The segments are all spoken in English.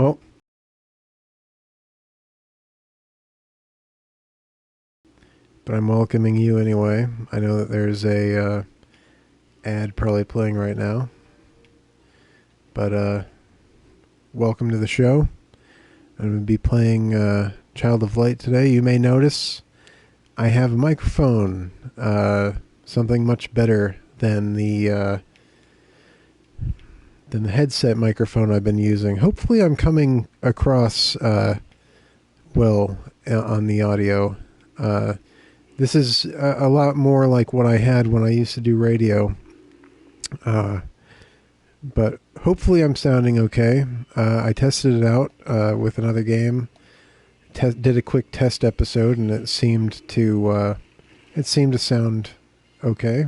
Well, but I'm welcoming you anyway. I know that there's a ad probably playing right now, but welcome to the show. I'm going to be playing Child of Light today. You may notice I have a microphone, something much better than the headset microphone I've been using. Hopefully, I'm coming across well on the audio. This is a lot more like what I had when I used to do radio. But hopefully I'm sounding okay. I tested it out with another game. Did a quick test episode, and it seemed to sound okay,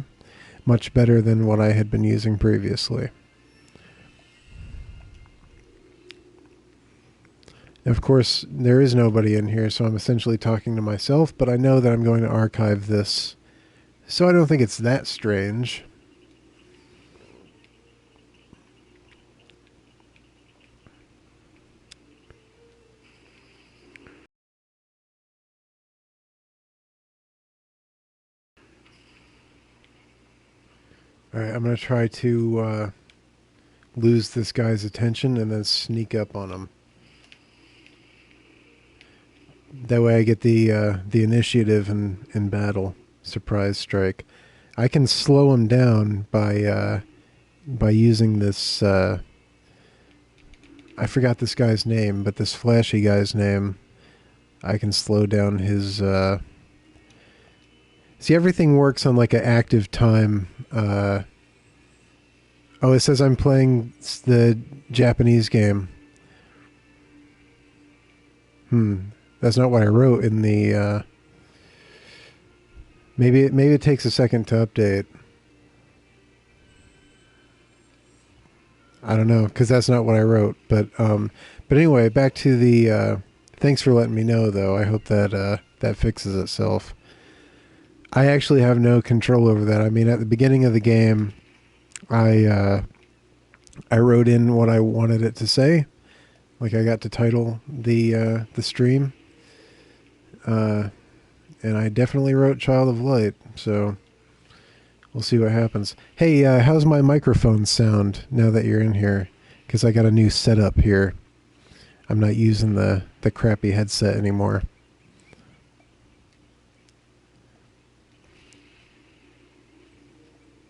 much better than what I had been using previously. Of course, there is nobody in here, so I'm essentially talking to myself, but I know that I'm going to archive this, so I don't think it's that strange. Alright, I'm going to try to lose this guy's attention and then sneak up on him. That way I get the initiative in battle. Surprise strike. I can slow him down by using this I forgot this guy's name, but this flashy guy's name. I can slow down his see, everything works on like an active time. Oh, it says I'm playing the Japanese game. That's not what I wrote in the maybe it takes a second to update. I don't know, because that's not what I wrote. But anyway, back to the. Thanks for letting me know, though. I hope that that fixes itself. I actually have no control over that. I mean, at the beginning of the game, I wrote in what I wanted it to say. Like, I got to title the stream, and I definitely wrote "Child of Light." So we'll see what happens. Hey, how's my microphone sound now that you're in here? Because I got a new setup here. I'm not using the crappy headset anymore.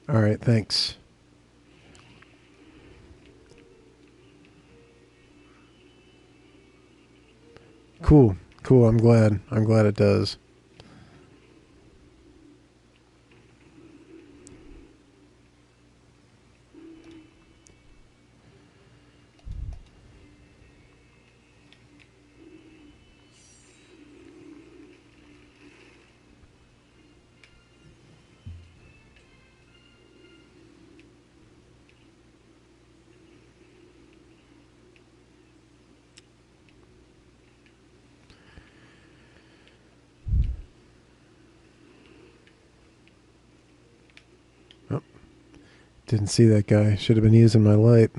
All right, thanks. Cool. I'm glad it does. Oh, didn't see that guy. Should have been using my light.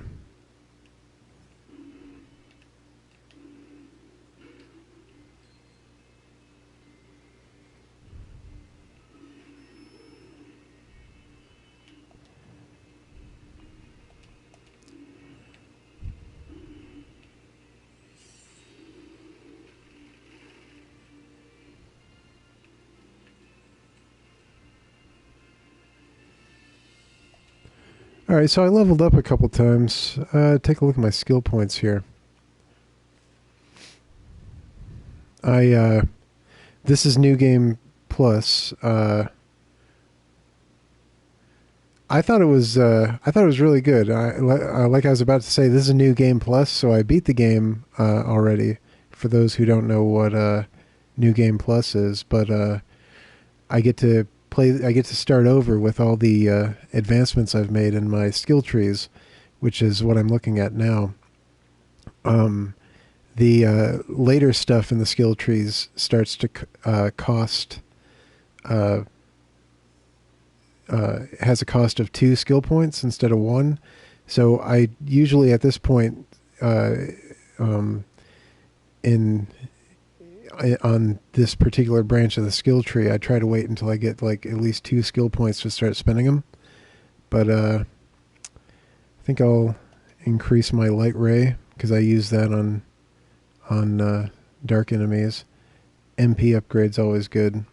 All right, so I leveled up a couple times. Take a look at my skill points here. This is New Game Plus. I thought it was really good. Like I was about to say, this is a New Game Plus, so I beat the game already. For those who don't know what New Game Plus is, but I get to play. I get to start over with all the advancements I've made in my skill trees, which is what I'm looking at now. The later stuff in the skill trees starts to cost. Has a cost of 2 skill points instead of 1. So I usually at this point in on this particular branch of the skill tree, I try to wait until I get like at least 2 skill points to start spending them. But I think I'll increase my light ray because I use that on dark enemies. MP upgrade's always good.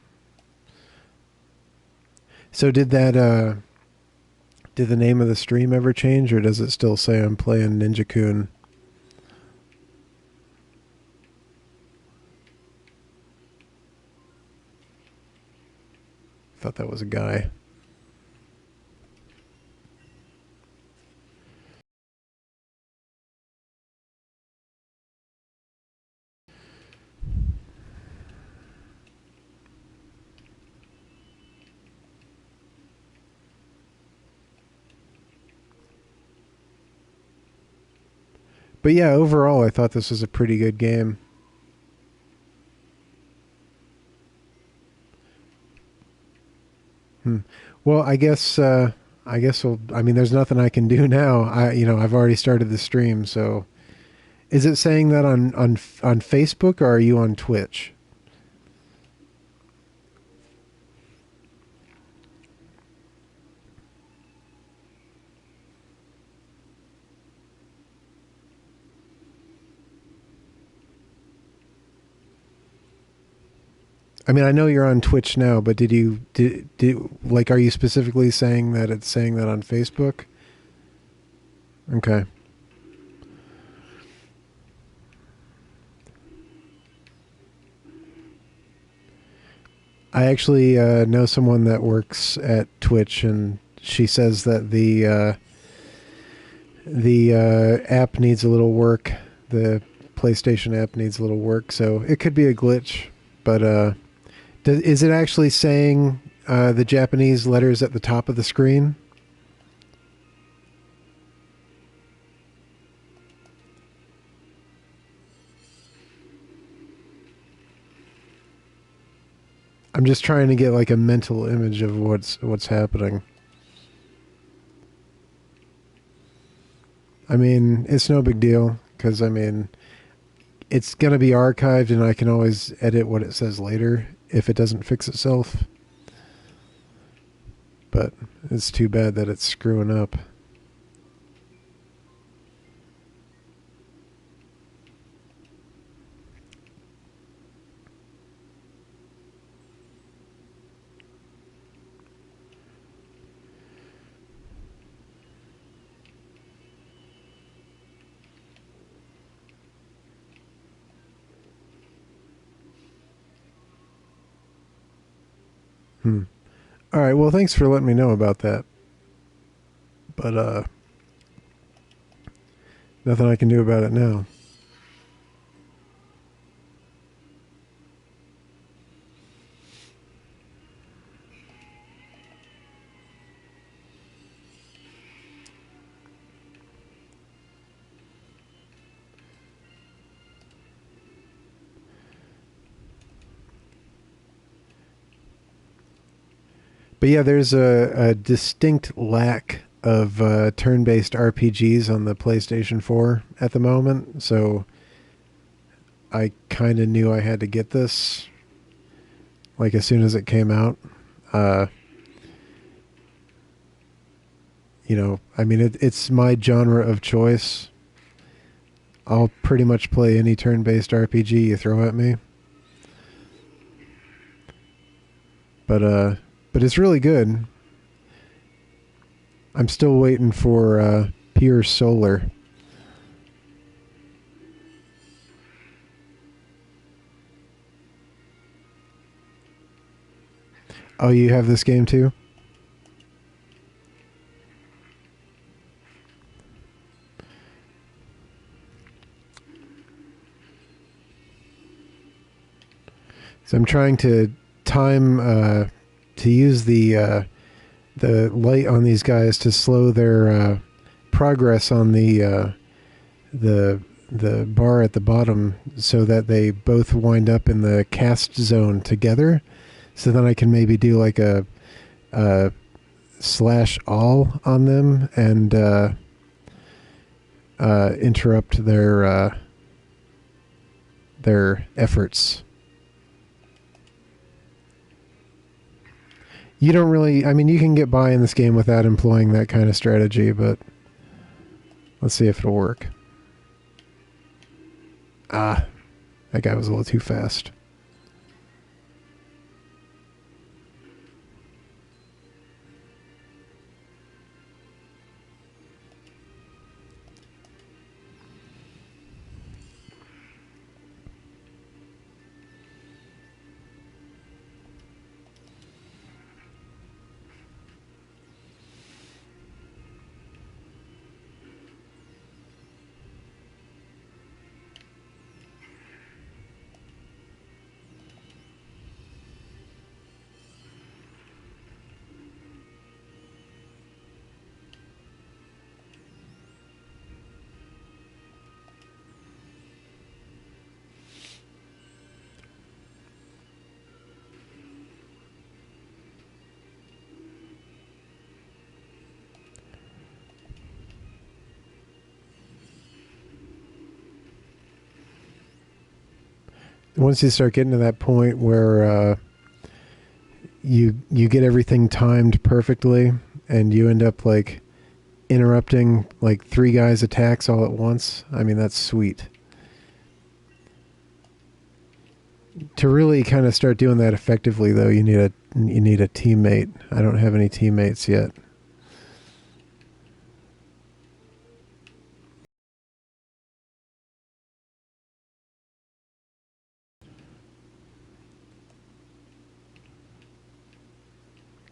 So did the name of the stream ever change, or does it still say I'm playing Ninja Kun? Thought that was a guy. But yeah, overall, I thought this was a pretty good game. Hmm. Well, I mean, there's nothing I can do now. I've already started the stream. So, is it saying that on Facebook, or are you on Twitch? I mean, I know you're on Twitch now, but are you specifically saying that it's saying that on Facebook? Okay. I actually know someone that works at Twitch, and she says that the app needs a little work. The PlayStation app needs a little work, so it could be a glitch. But is it actually saying the Japanese letters at the top of the screen? I'm just trying to get like a mental image of what's happening. I mean, it's no big deal because I mean, it's gonna be archived, and I can always edit what it says later if it doesn't fix itself. But it's too bad that it's screwing up. Hmm. All right. Well, thanks for letting me know about that. But nothing I can do about it now. But yeah, there's a distinct lack of turn-based RPGs on the PlayStation 4 at the moment. So I kind of knew I had to get this, like as soon as it came out. Uh, I mean, it's my genre of choice. I'll pretty much play any turn-based RPG you throw at me. But but it's really good. I'm still waiting for Pure Solar. Oh, you have this game too? So I'm trying to time to use the light on these guys to slow their progress on the the bar at the bottom, so that they both wind up in the cast zone together. So then I can maybe do like a slash all on them and interrupt their their efforts. You don't really, I mean, you can get by in this game without employing that kind of strategy, but let's see if it'll work. Ah, that guy was a little too fast. Once you start getting to that point where you get everything timed perfectly, and you end up like interrupting like 3 guys' attacks all at once, I mean, that's sweet. To really kind of start doing that effectively, though, you need a teammate. I don't have any teammates yet.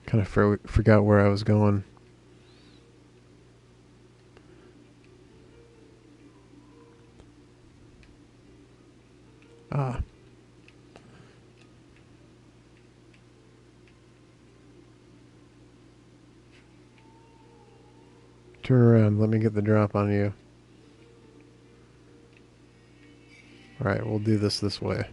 Kind of forgot where I was going. Ah. Turn around. Let me get the drop on you. Alright, we'll do this way.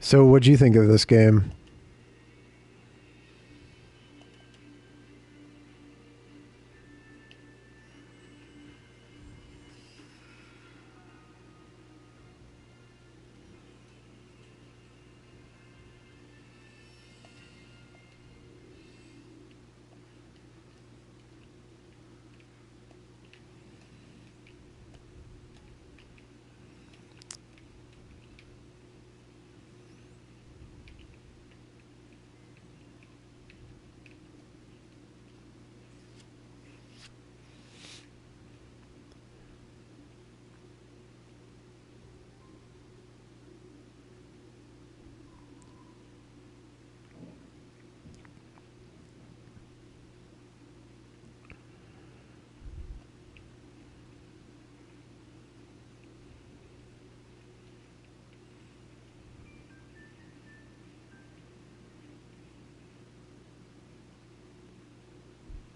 So, what'd you think of this game?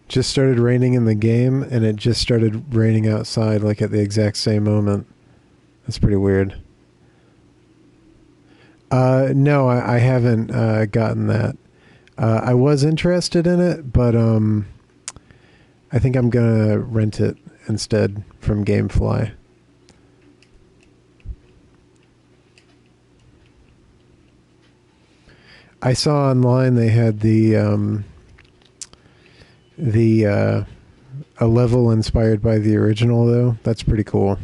Just started raining in the game, and it just started raining outside, like at the exact same moment. That's pretty weird. No, I haven't gotten that. I was interested in it, but I think I'm gonna rent it instead from GameFly. I saw online they had the a level inspired by the original, though. That's pretty cool.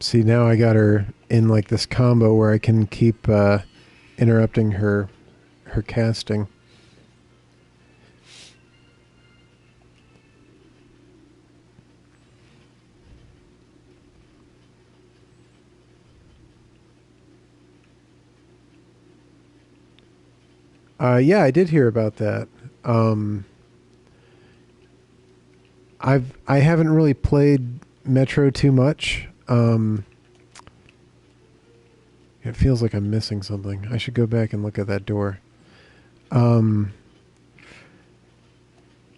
See, now I got her in like this combo where I can keep interrupting her casting. Yeah, I did hear about that. Um, I haven't really played Metro too much. It feels like I'm missing something. I should go back and look at that door. Um,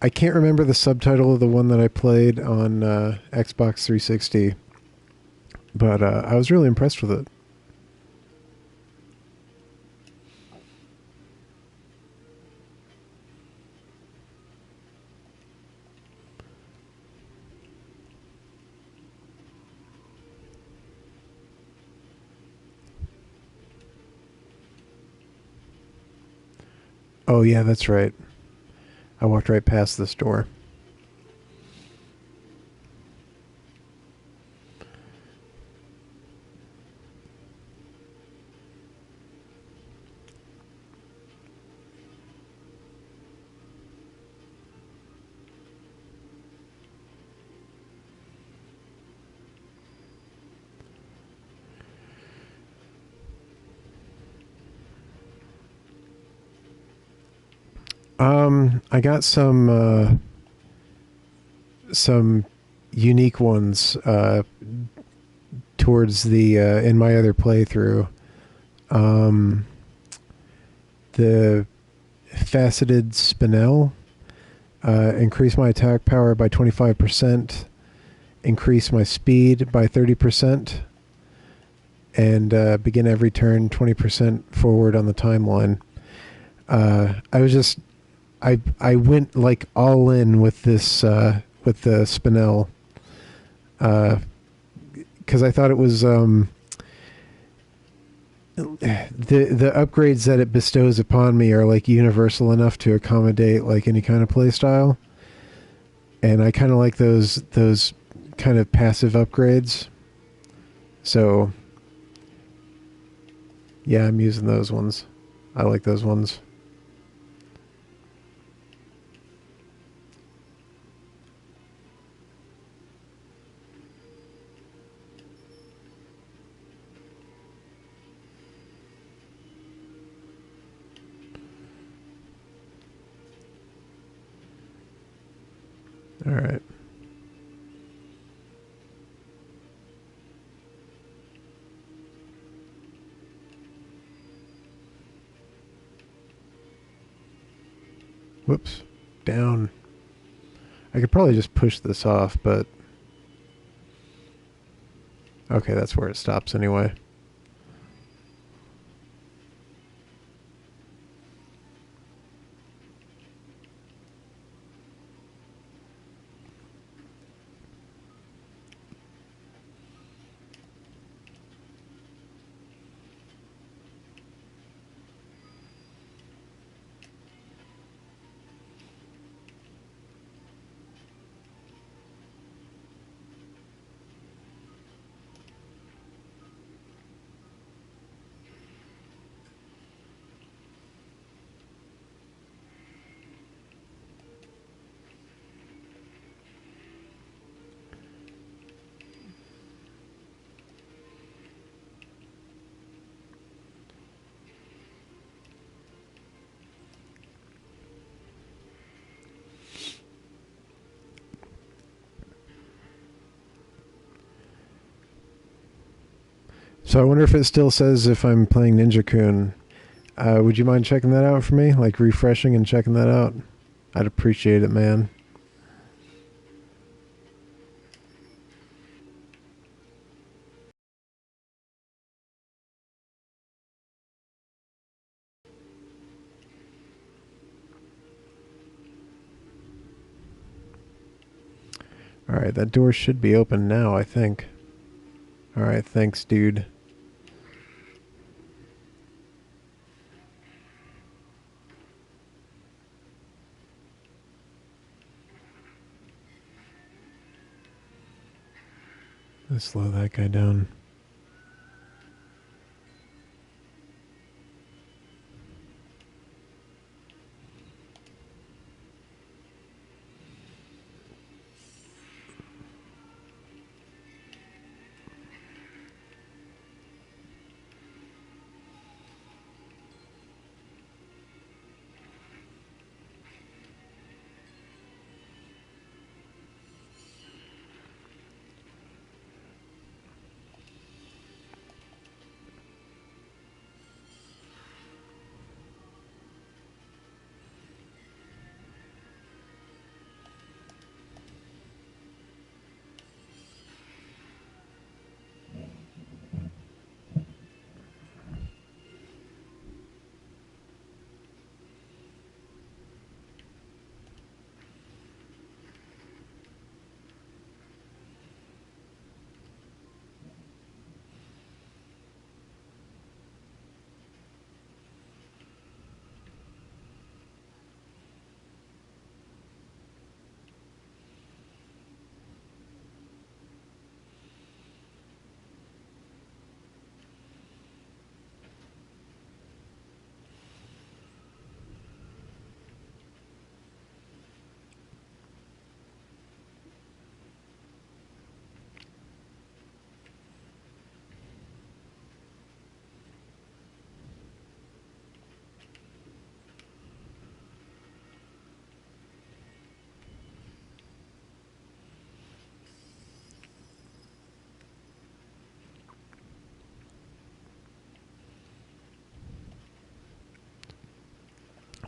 I can't remember the subtitle of the one that I played on Xbox 360, but I was really impressed with it. Oh yeah, that's right. I walked right past this door. I got some unique ones towards the in my other playthrough. Um, the faceted spinel increase my attack power by 25%, increase my speed by 30%, and begin every turn 20% forward on the timeline. I was just I went like all in with this with the spinel because I thought it was the upgrades that it bestows upon me are like universal enough to accommodate like any kind of play style, and I kind of like those kind of passive upgrades. So yeah, I'm using those ones. I like those ones. All right. Whoops. Down. I could probably just push this off, but okay, that's where it stops anyway. So I wonder if it still says if I'm playing Ninja Kun. Would you mind checking that out for me? Like refreshing and checking that out? I'd appreciate it, man. All right, that door should be open now, I think. All right, thanks, dude. Let's slow that guy down.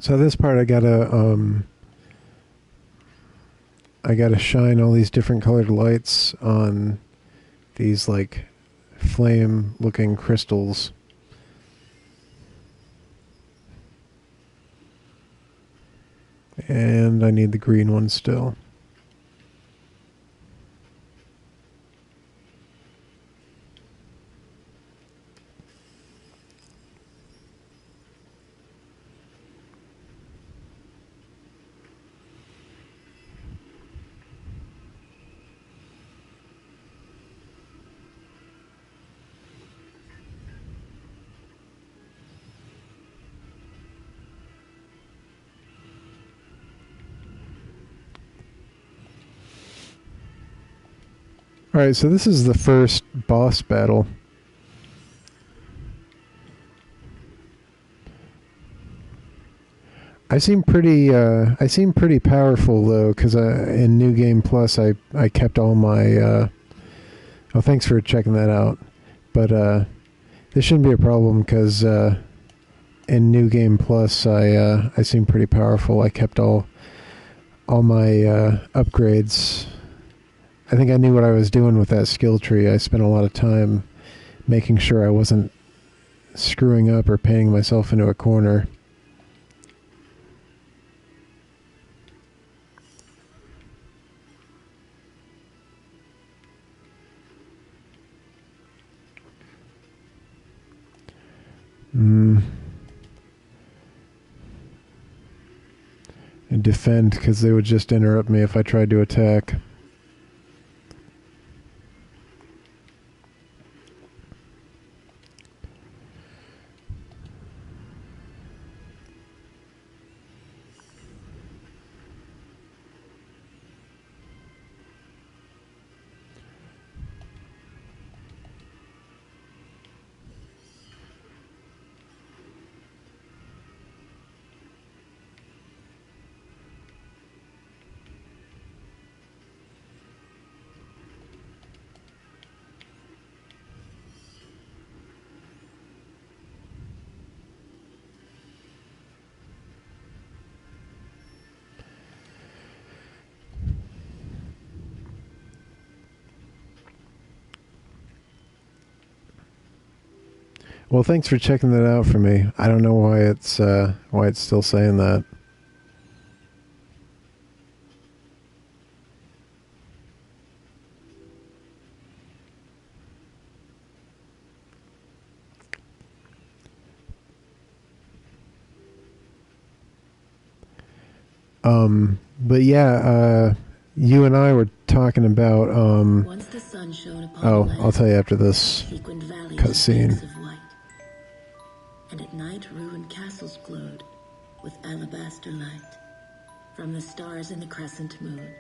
So this part I gotta shine all these different colored lights on these like flame looking crystals. And I need the green one still. Alright, so this is the first boss battle. I seem pretty powerful though, because in New Game Plus I kept all my oh, thanks for checking that out. But this shouldn't be a problem because in New Game Plus I seem pretty powerful. I kept all my upgrades. I think I knew what I was doing with that skill tree. I spent a lot of time making sure I wasn't screwing up or painting myself into a corner. And defend, because they would just interrupt me if I tried to attack. Well, thanks for checking that out for me. I don't know why it's still saying that. But yeah, you and I were talking about Once the sun shone upon oh, land, I'll tell you after this sequined valleys cutscene. and banks of light. And at night ruined castles glowed with alabaster light. From the stars in the crescent moon,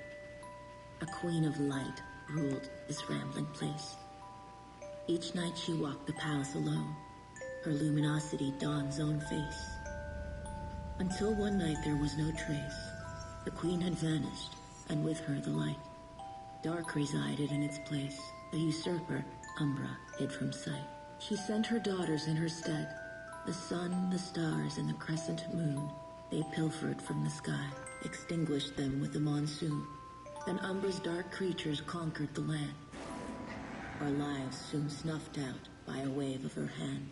a queen of light ruled this rambling place. Each night she walked the palace alone, her luminosity dawn's own face. Until one night there was no trace. The queen had vanished, and with her the light. Dark resided in its place. The usurper, Umbra, hid from sight. She sent her daughters in her stead. The sun, the stars, and the crescent moon. They pilfered from the sky, extinguished them with the monsoon. Then Umbra's dark creatures conquered the land. Our lives soon snuffed out by a wave of her hand.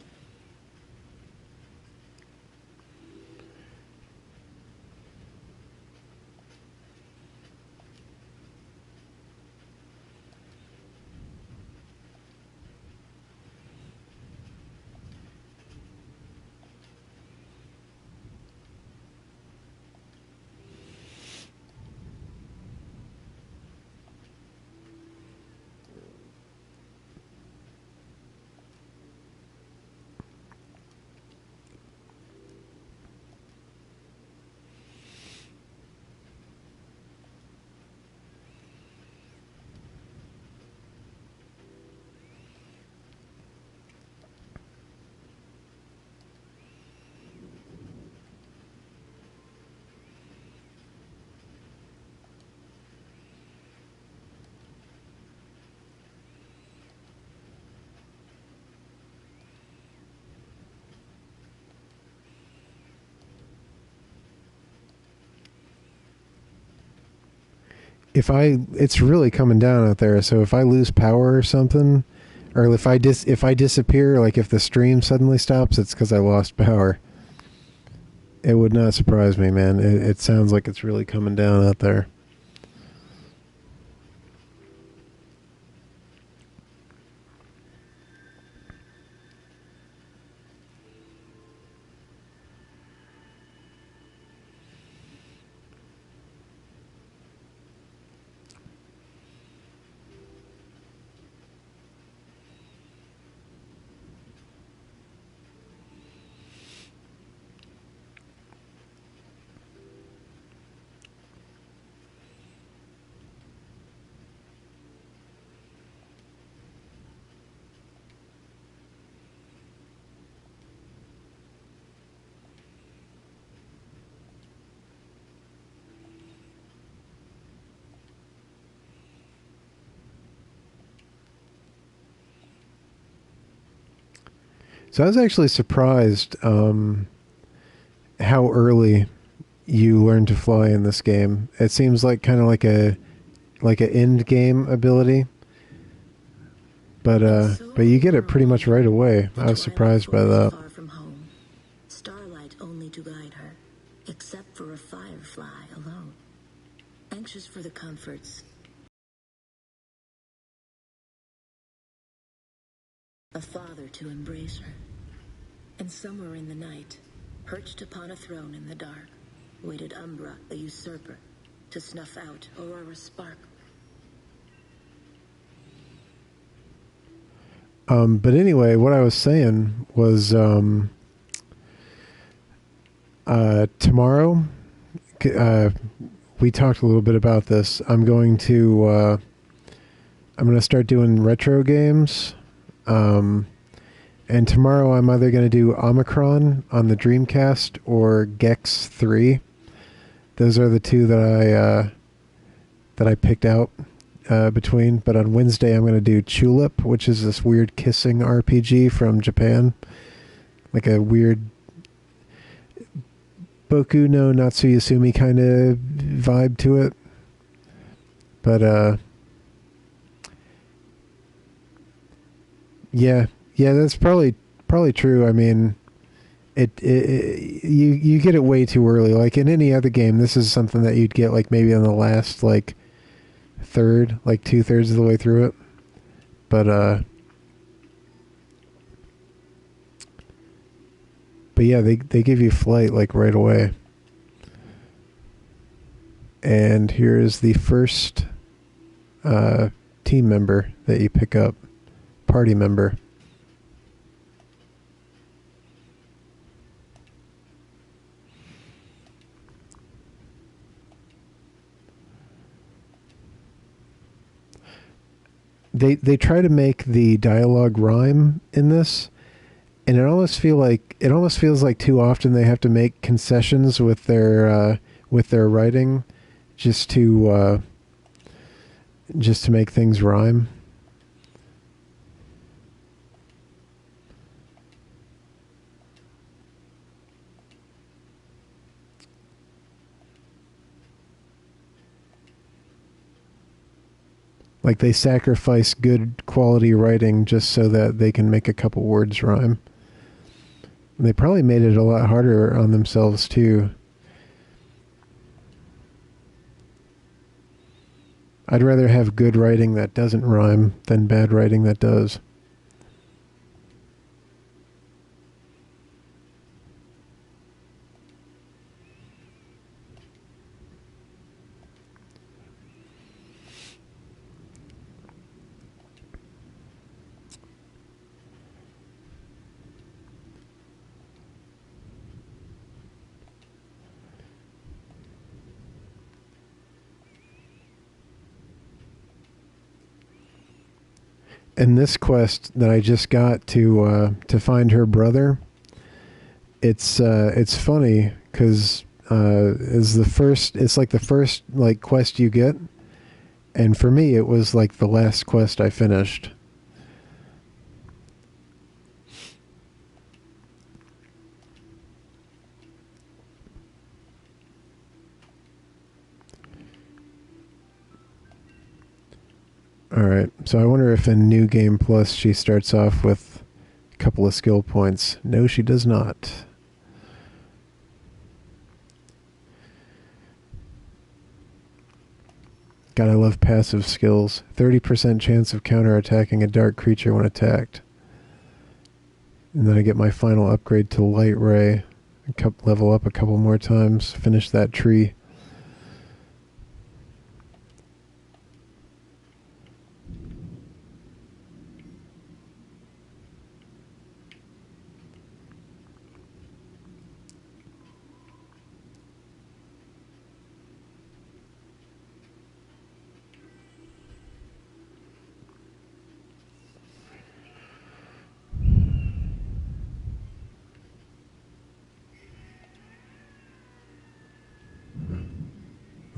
it's really coming down out there. So if I lose power or something, or if I disappear, like if the stream suddenly stops, it's because I lost power. It would not surprise me, man. It sounds like it's really coming down out there. So I was actually surprised how early you learn to fly in this game. It seems like kind of like a end game ability, but you get it pretty much right away. I was surprised by that. Far from home, starlight only to guide her, except for a firefly alone, anxious for the comforts. A father to embrace her. And somewhere in the night, perched upon a throne in the dark, waited Umbra, the usurper, to snuff out Aurora's spark. But anyway, what I was saying was tomorrow, we talked a little bit about this. I'm going to start doing retro games. And tomorrow I'm either going to do Omicron on the Dreamcast or Gex 3. Those are the two that I picked out between. But on Wednesday I'm going to do Chulip, which is this weird kissing RPG from Japan. Like a weird Boku no Natsuyasumi kind of vibe to it. But yeah, that's probably true. I mean, you get it way too early. Like in any other game, this is something that you'd get like maybe on the last like third, like 2/3 of the way through it. But yeah, they give you flight like right away. And here is the first team member that you pick up, party member. They try to make the dialogue rhyme in this, and it almost feels like too often they have to make concessions with their writing just to make things rhyme. Like they sacrifice good quality writing just so that they can make a couple words rhyme. And they probably made it a lot harder on themselves too. I'd rather have good writing that doesn't rhyme than bad writing that does. And this quest that I just got to find her brother, it's funny because it's like the first like quest you get, and for me it was like the last quest I finished. All right. So I wonder if in New Game Plus she starts off with a couple of skill points. No, she does not. God, I love passive skills. 30% chance of counterattacking a dark creature when attacked. And then I get my final upgrade to Light Ray. Level up a couple more times. Finish that tree.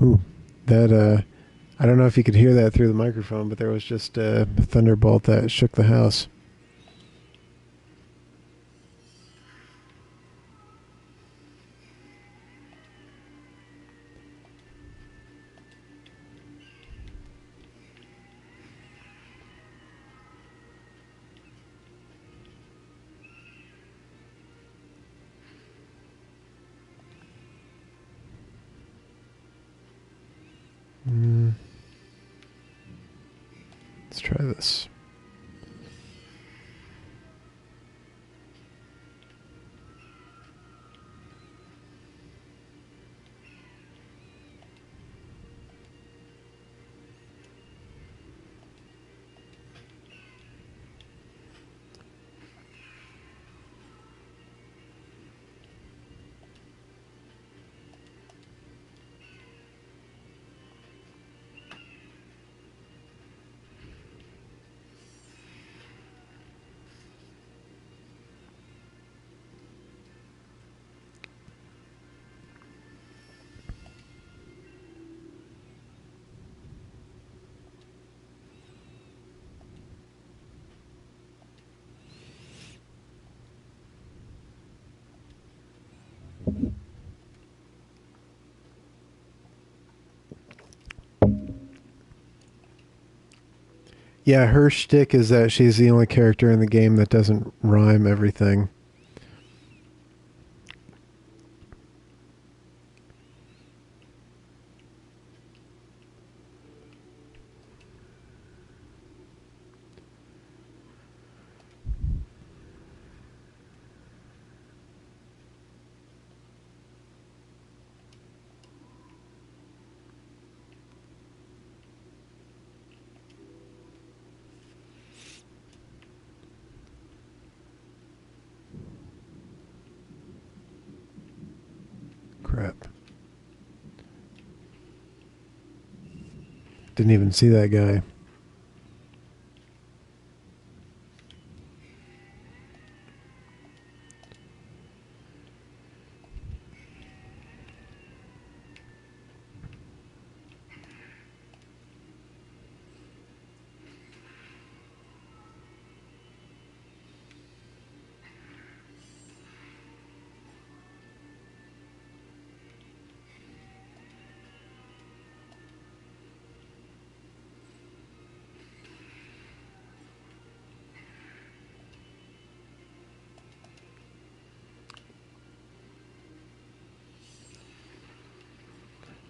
Ooh, that, I don't know if you could hear that through the microphone, but there was just a thunderbolt that shook the house. Let's try this. Yeah, her shtick is that she's the only character in the game that doesn't rhyme everything. Crap. Didn't even see that guy.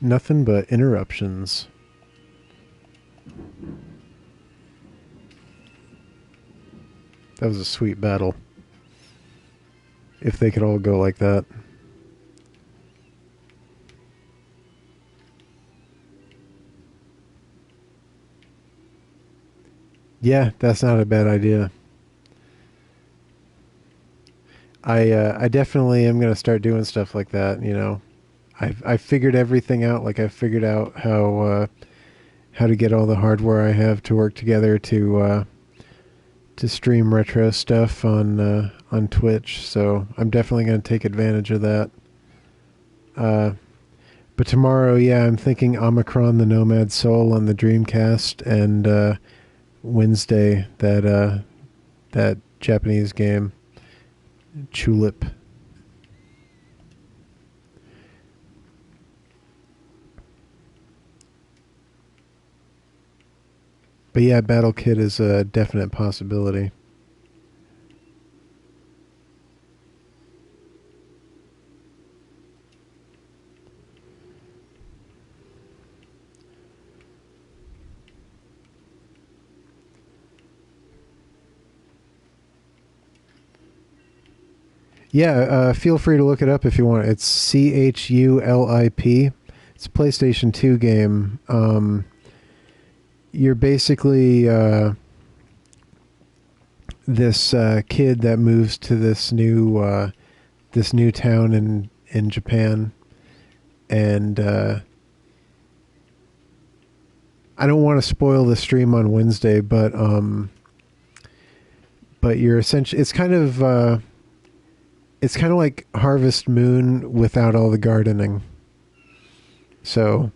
Nothing but interruptions. That was a sweet battle. If they could all go like that. Yeah, that's not a bad idea. I definitely am gonna start doing stuff like that. You know, I figured everything out. Like I figured out how to get all the hardware I have to work together to stream retro stuff on Twitch. So I'm definitely gonna take advantage of that. Uh, but tomorrow, yeah, I'm thinking Omicron: The Nomad Soul on the Dreamcast, and Wednesday that Japanese game Tulip. But yeah, Battle Kit is a definite possibility. Yeah, feel free to look it up if you want. It's CHULIP. It's a PlayStation 2 game. You're basically this kid that moves to this new town in Japan, and I don't want to spoil the stream on Wednesday, but you're essentially it's kind of like Harvest Moon without all the gardening. So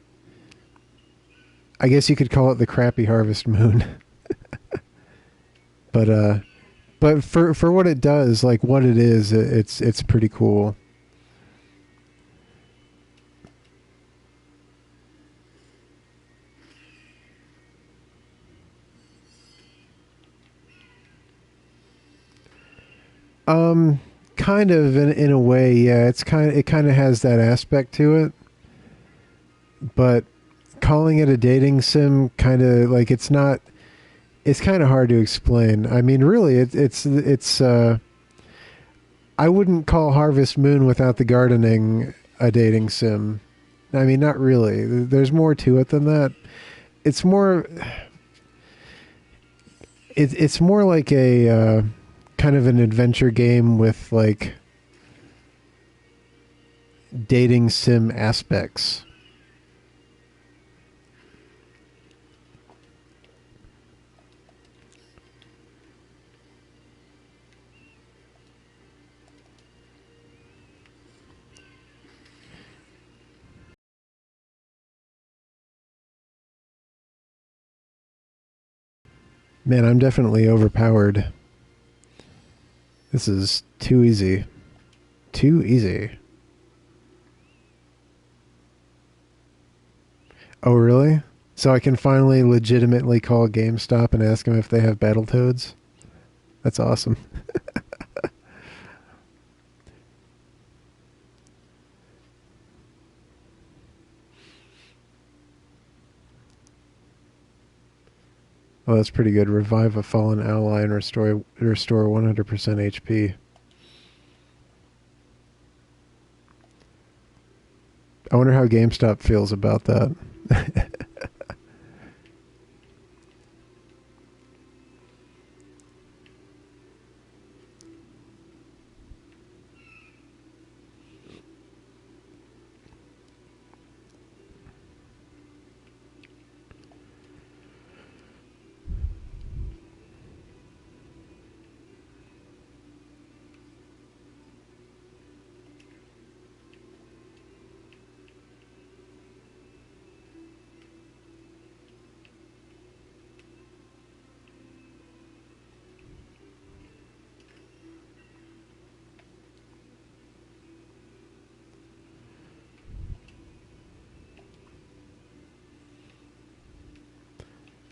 I guess you could call it the crappy Harvest Moon. but for what it does, like what it is, it's pretty cool. Kind of in a way, yeah. It kind of has that aspect to it, but calling it a dating sim, kind of like it's not. It's kind of hard to explain. I mean, really, it's. I wouldn't call Harvest Moon without the gardening a dating sim. I mean, not really. There's more to it than that. It's more. It's more like a kind of an adventure game with like dating sim aspects. Man, I'm definitely overpowered. This is too easy. Too easy. Oh, really? So I can finally legitimately call GameStop and ask them if they have Battletoads? That's awesome. Oh, that's pretty good. Revive a fallen ally and restore 100% HP. I wonder how GameStop feels about that.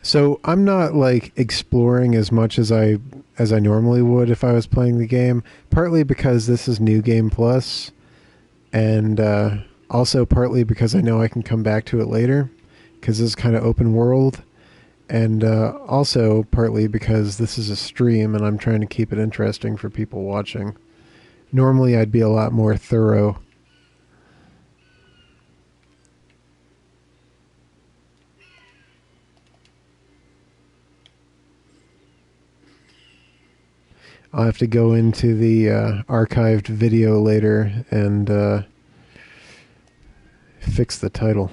So I'm not like exploring as much as I normally would if I was playing the game. Partly because this is New Game Plus, and also partly because I know I can come back to it later, because this is kind of open world, and also partly because this is a stream and I'm trying to keep it interesting for people watching. Normally, I'd be a lot more thorough. I'll have to go into the archived video later and fix the title.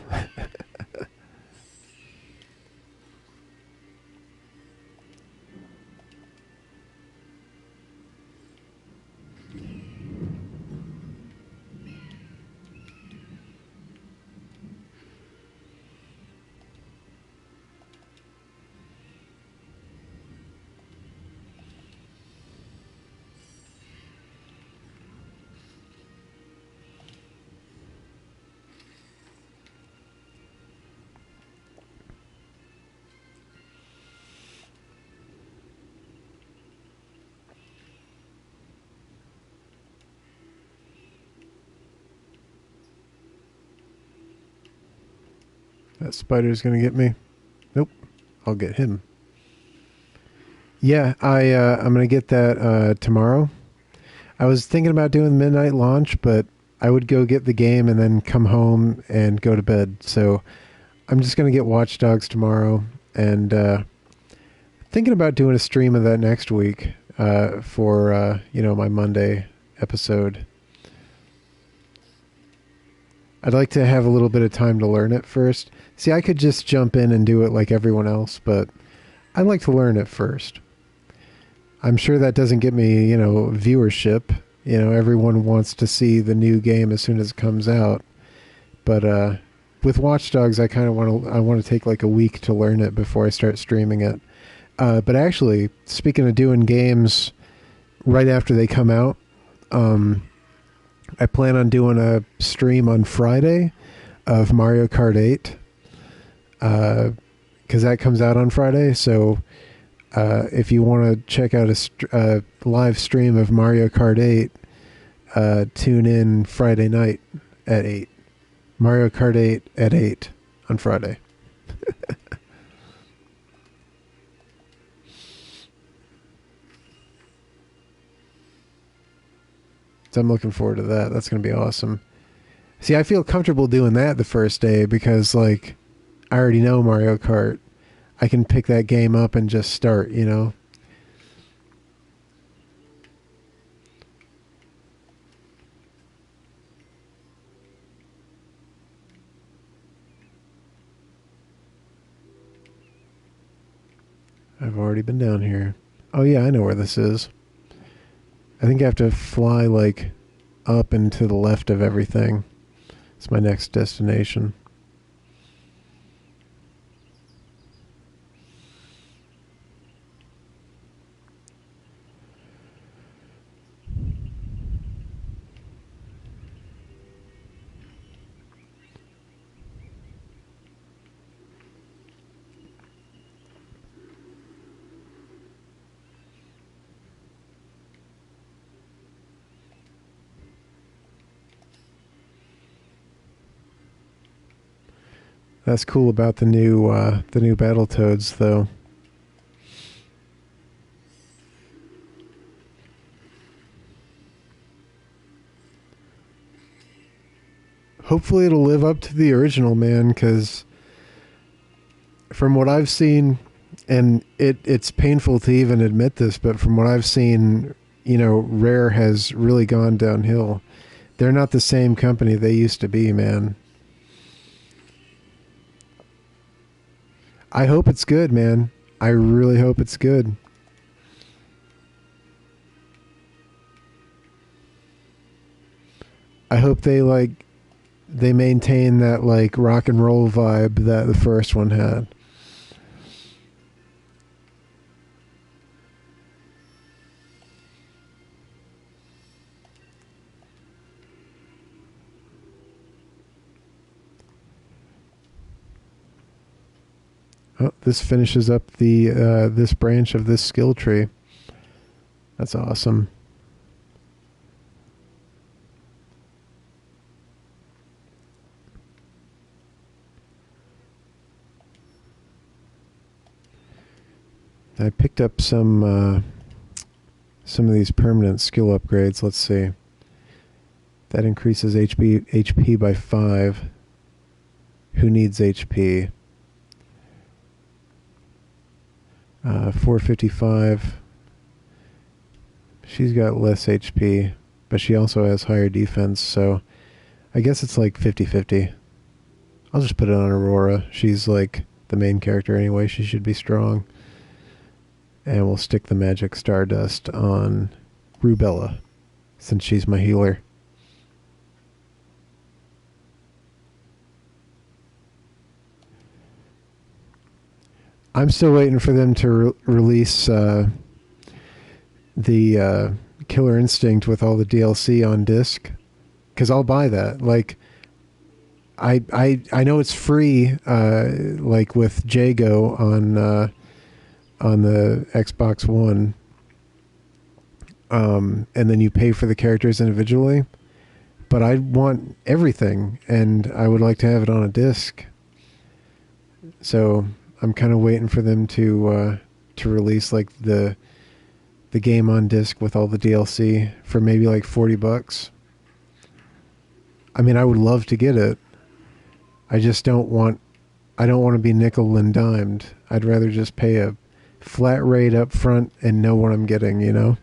That spider's gonna get me. Nope. I'll get him. Yeah, I'm gonna get that tomorrow. I was thinking about doing the midnight launch, but I would go get the game and then come home and go to bed. So I'm just gonna get Watch Dogs tomorrow, and thinking about doing a stream of that next week for my Monday episode. I'd like to have a little bit of time to learn it first. See, I could just jump in and do it like everyone else, but I'd like to learn it first. I'm sure that doesn't get me, viewership. Everyone wants to see the new game as soon as it comes out. But with Watch Dogs, I kind of want to take like a week to learn it before I start streaming it. But actually, speaking of doing games right after they come out, I plan on doing a stream on Friday of Mario Kart 8 because that comes out on Friday. So if you want to check out a live stream of Mario Kart 8, tune in Friday night at 8. Mario Kart 8 at 8 on Friday. So I'm looking forward to that. That's going to be awesome. See, I feel comfortable doing that the first day because, like, I already know Mario Kart. I can pick that game up and just start, I've already been down here. Oh, yeah, I know where this is. I think I have to fly, like, up and to the left of everything. It's my next destination. That's cool about the new Battletoads, though. Hopefully it'll live up to the original, man, because from what I've seen, and it's painful to even admit this, but from what I've seen, Rare has really gone downhill. They're not the same company they used to be, man. I hope it's good, man. I really hope it's good. I hope they maintain that like rock and roll vibe that the first one had. Oh, this finishes up the this branch of this skill tree. That's awesome. I picked up some of these permanent skill upgrades. Let's see. That increases HP by 5. Who needs HP? 455. She's got less HP, but she also has higher defense, so I guess it's like 50-50. I'll just put it on Aurora. She's like the main character anyway. She should be strong. And we'll stick the magic Stardust on Rubella, since she's my healer. I'm still waiting for them to release the Killer Instinct with all the DLC on disc, because I'll buy that. Like, I know it's free, like with Jago on the Xbox One, and then you pay for the characters individually. But I want everything, and I would like to have it on a disc. So I'm kind of waiting for them to release like the game on disc with all the DLC for maybe like $40. I mean, I would love to get it. I just I don't want to be nickel and dimed. I'd rather just pay a flat rate up front and know what I'm getting, you know?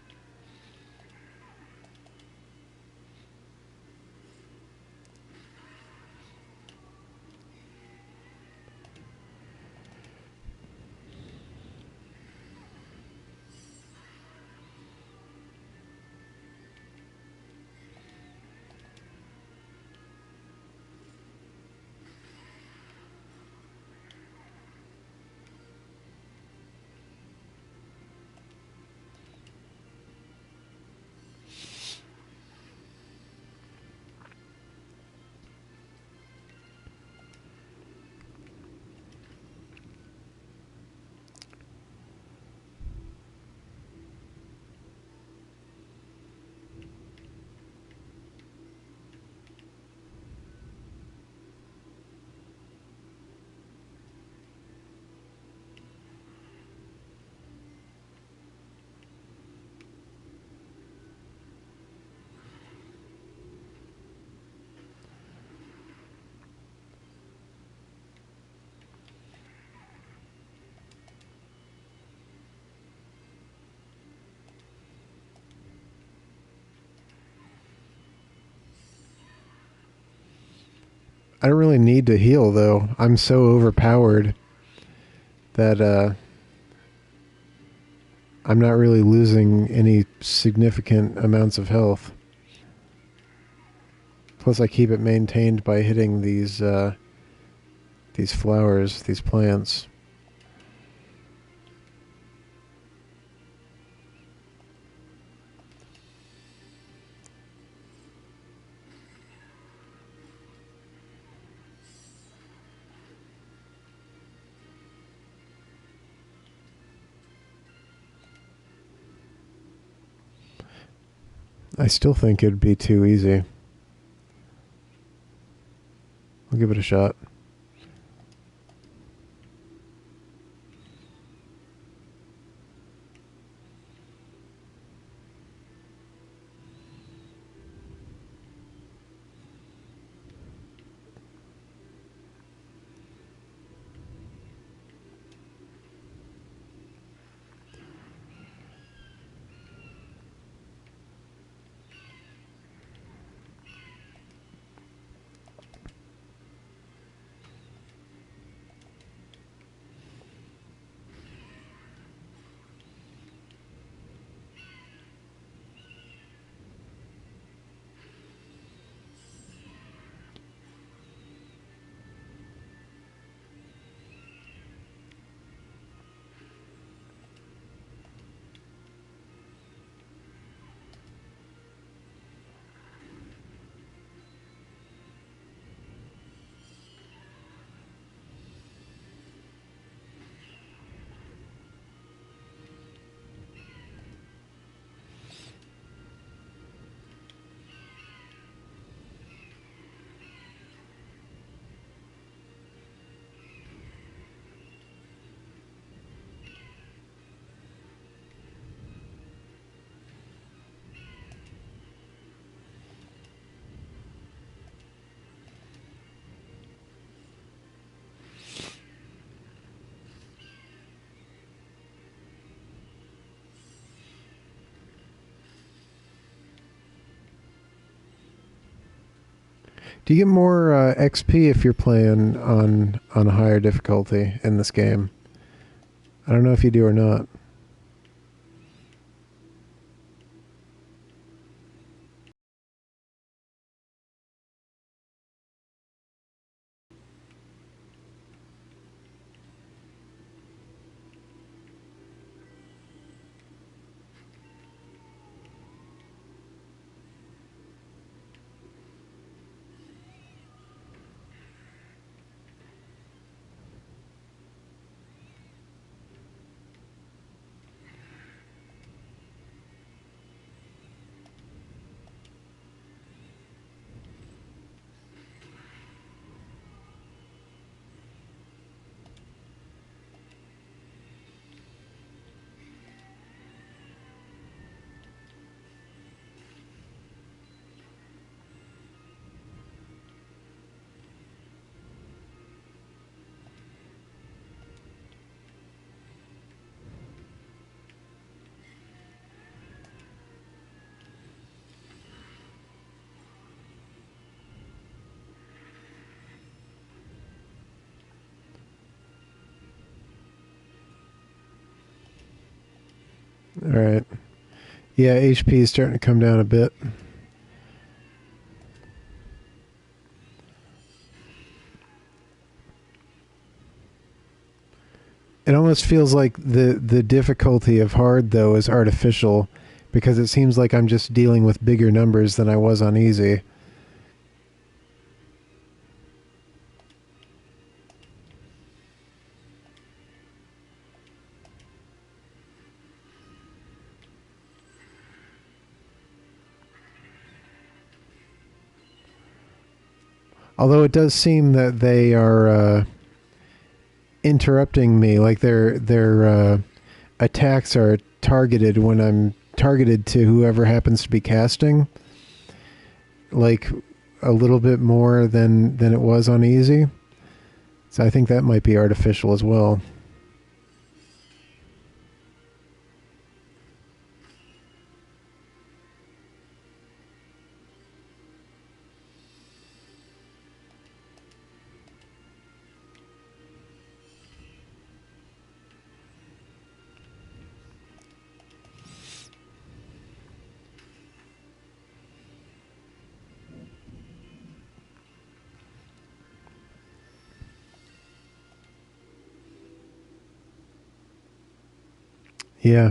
I don't really need to heal though. I'm so overpowered that I'm not really losing any significant amounts of health. Plus, I keep it maintained by hitting these flowers, these plants. I still think it'd be too easy. I'll give it a shot. Do you get more XP if you're playing on a higher difficulty in this game? I don't know if you do or not. All right. Yeah, HP is starting to come down a bit. It almost feels like the difficulty of hard though is artificial, because it seems like I'm just dealing with bigger numbers than I was on easy. Although it does seem that they are interrupting me, like their attacks are targeted when I'm targeted to whoever happens to be casting, like a little bit more than it was on easy. So I think that might be artificial as well. Yeah,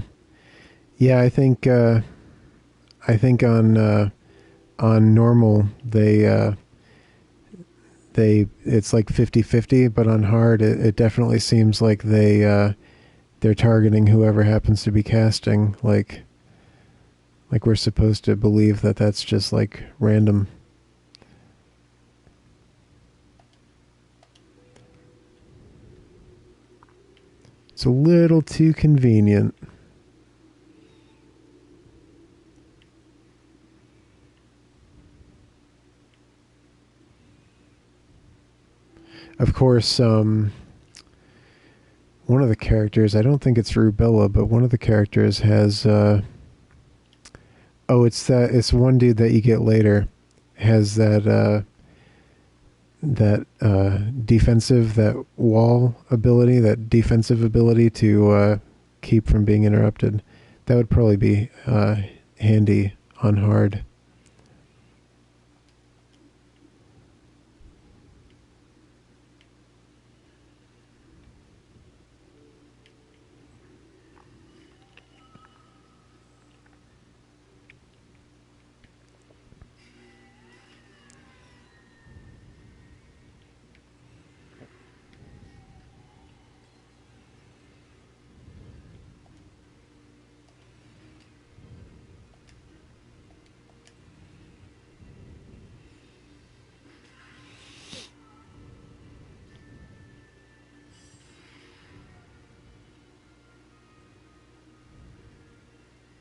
yeah. I think on normal they it's like 50-50, but on hard it definitely seems like they're targeting whoever happens to be casting. Like we're supposed to believe that that's just like random. It's a little too convenient. Of course, one of the characters, I don't think it's Rubella, but one of the characters has it's one dude that you get later, has that defensive, that wall ability, that defensive ability to keep from being interrupted. That would probably be handy on hard.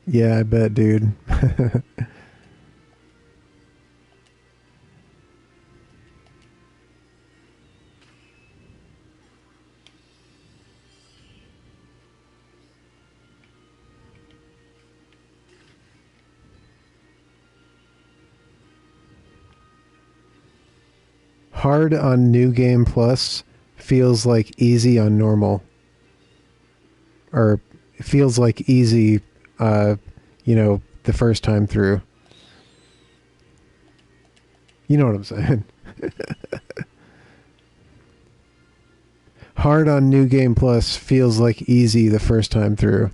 Yeah, I bet, dude. Hard on New Game Plus feels like easy on normal. Or it feels like easy, the first time through. You know what I'm saying? Hard on New Game Plus feels like easy the first time through.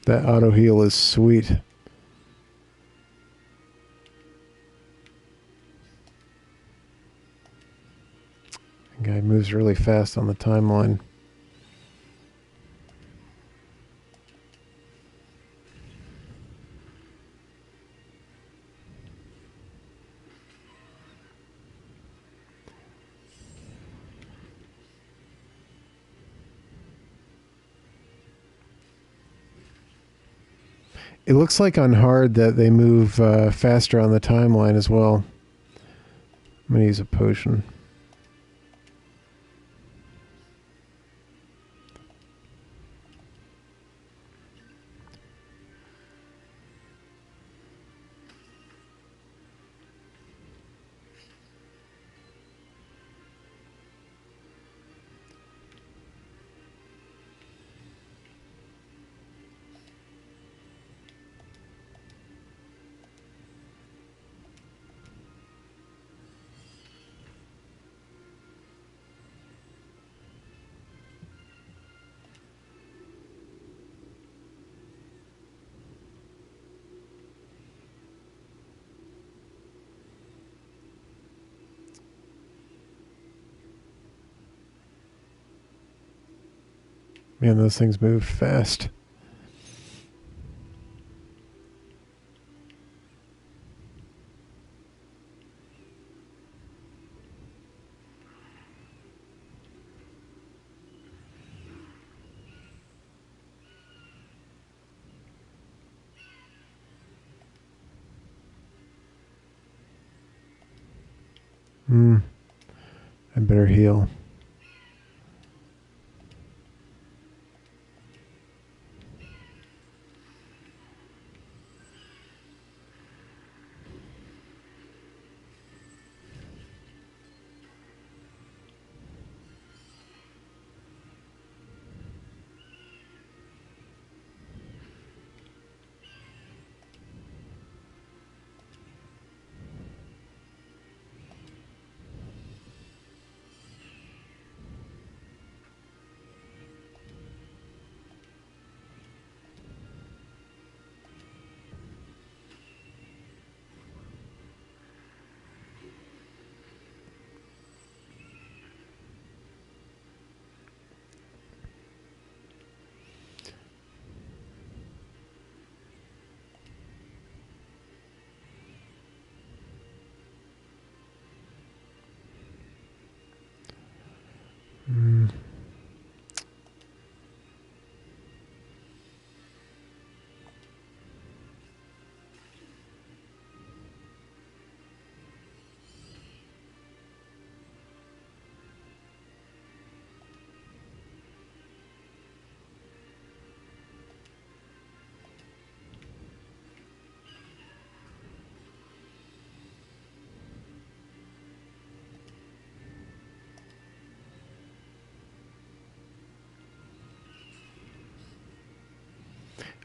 That auto heal is sweet. The guy moves really fast on the timeline. It looks like on hard that they move faster on the timeline as well. I'm going to use a potion. Man, those things move fast. I better heal.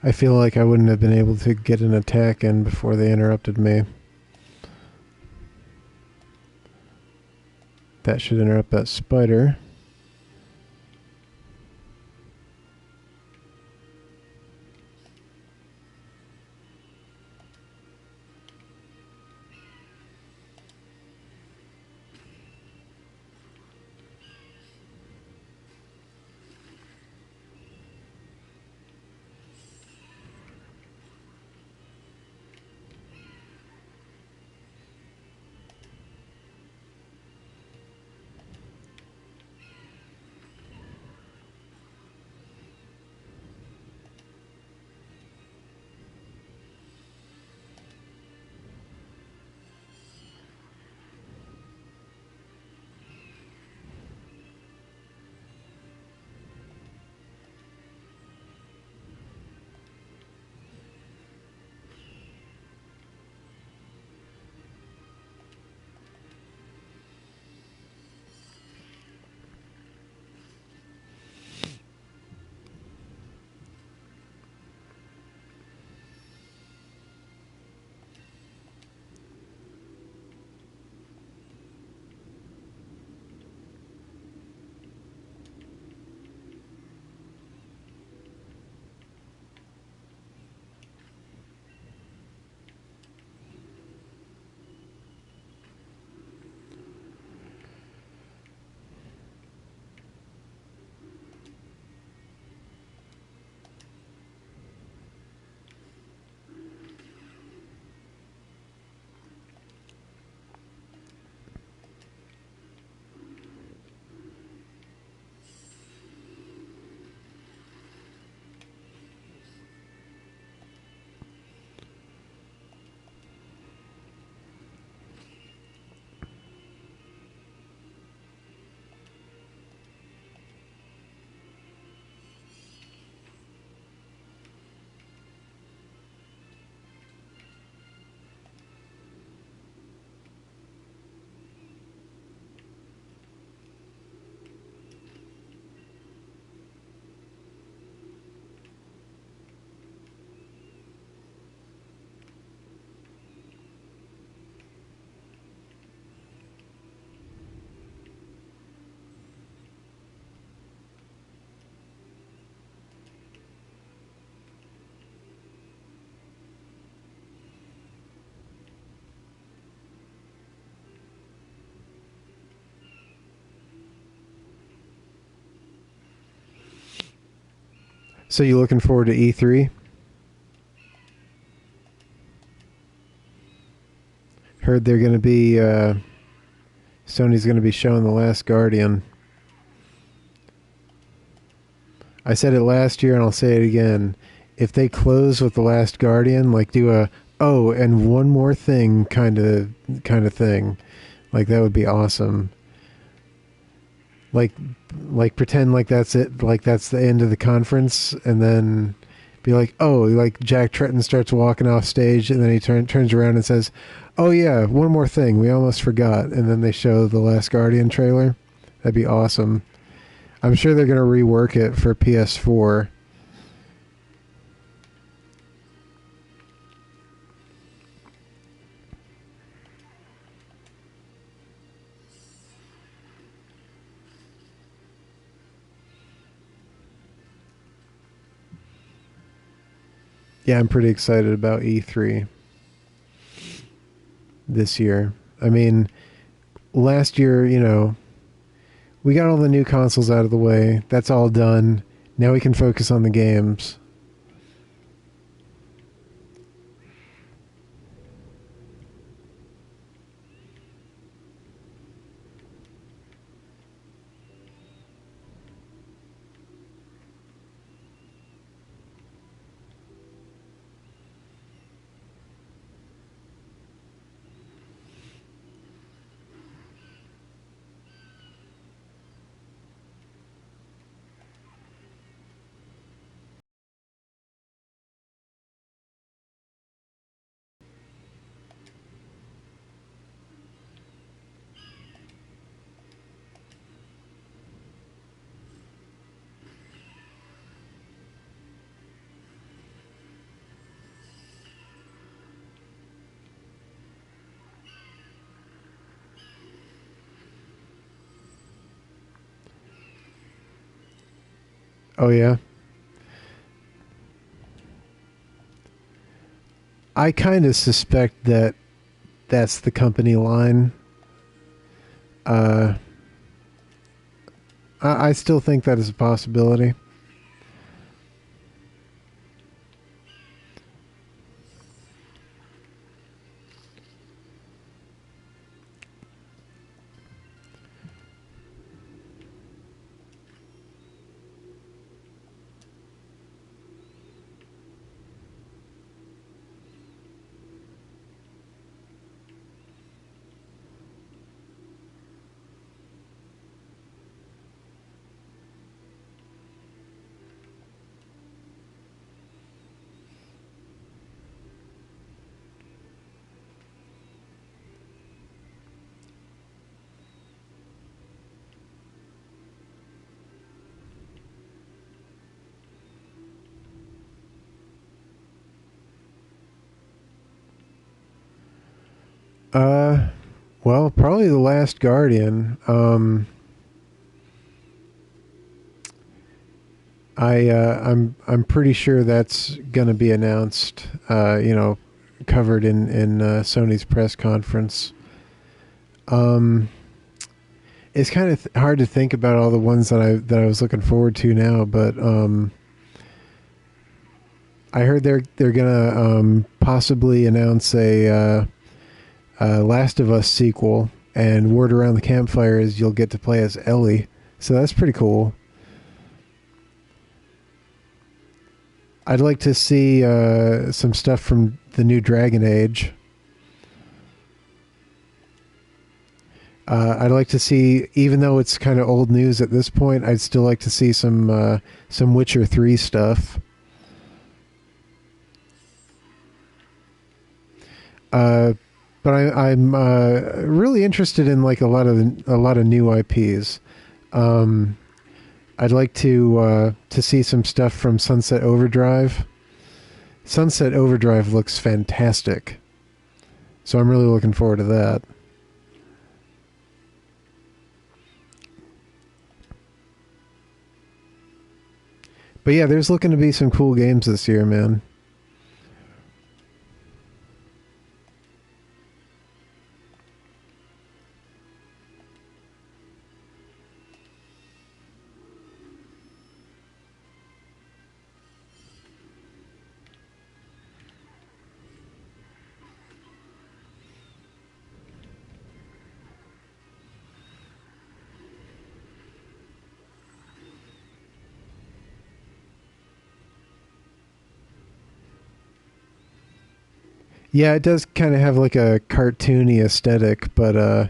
I feel like I wouldn't have been able to get an attack in before they interrupted me. That should interrupt that spider. So you looking forward to E3? Heard they're going to be Sony's going to be showing The Last Guardian. I said it last year and I'll say it again. If they close with The Last Guardian, like do a oh and one more thing kind of thing, like that would be awesome. Like pretend like that's it, like that's the end of the conference, and then be like, oh, like Jack Tretton starts walking off stage, and then he turns around and says, oh yeah, one more thing, we almost forgot, and then they show the Last Guardian trailer. That'd be awesome. I'm sure they're going to rework it for PS4. Yeah, I'm pretty excited about E3 this year. I mean, last year, we got all the new consoles out of the way. That's all done. Now we can focus on the games. Oh yeah. I kind of suspect that that's the company line. Uh, I still think that is a possibility. Uh, well, probably The Last Guardian. I'm pretty sure that's going to be announced. Covered in Sony's press conference. Um, it's kind of hard to think about all the ones that I was looking forward to now, but I heard they're gonna possibly announce a Last of Us sequel, and word around the campfire is you'll get to play as Ellie, so that's pretty cool. I'd like to see some stuff from the new Dragon Age. I'd like to see, even though it's kind of old news at this point, I'd still like to see some Witcher 3 stuff. Uh, but I'm really interested in like a lot of new IPs. Um, I'd like to see some stuff from Sunset Overdrive. Sunset Overdrive looks fantastic, so I'm really looking forward to that. But yeah, there's looking to be some cool games this year, man. Yeah, it does kind of have like a cartoony aesthetic, but the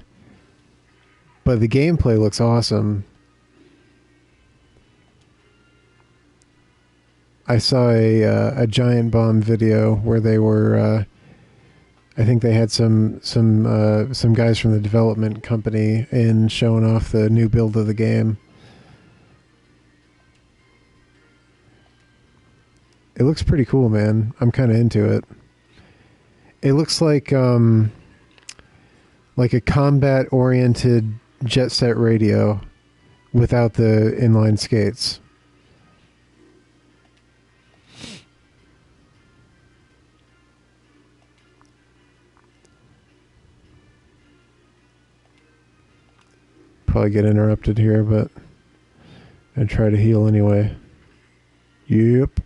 gameplay looks awesome. I saw a Giant Bomb video where they were. I think they had some guys from the development company in showing off the new build of the game. It looks pretty cool, man. I'm kind of into it. It looks like a combat-oriented Jet Set Radio without the inline skates. Probably get interrupted here, but I try to heal anyway. Yep.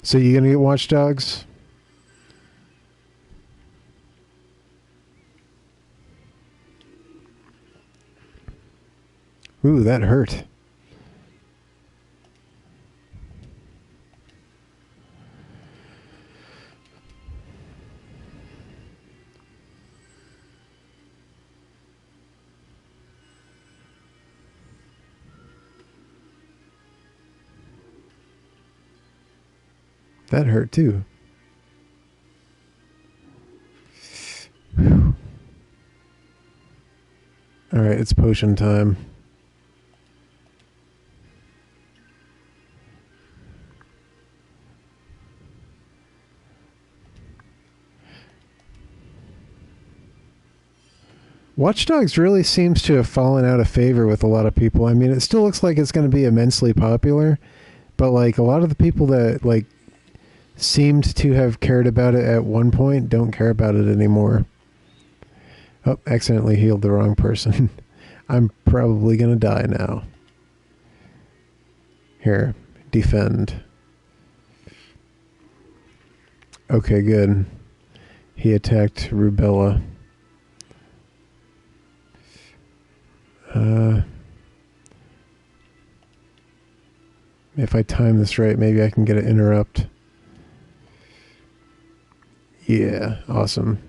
So you gonna get Watch Dogs? Ooh, that hurt. That hurt too. Whew. All right, it's potion time. Watch Dogs really seems to have fallen out of favor with a lot of people. I mean, it still looks like it's going to be immensely popular, but like a lot of the people that like seemed to have cared about it at one point don't care about it anymore. Oh, accidentally healed the wrong person. I'm probably going to die now. Here, defend. Okay, good. He attacked Rubella. If I time this right, maybe I can get an interrupt. Yeah, awesome.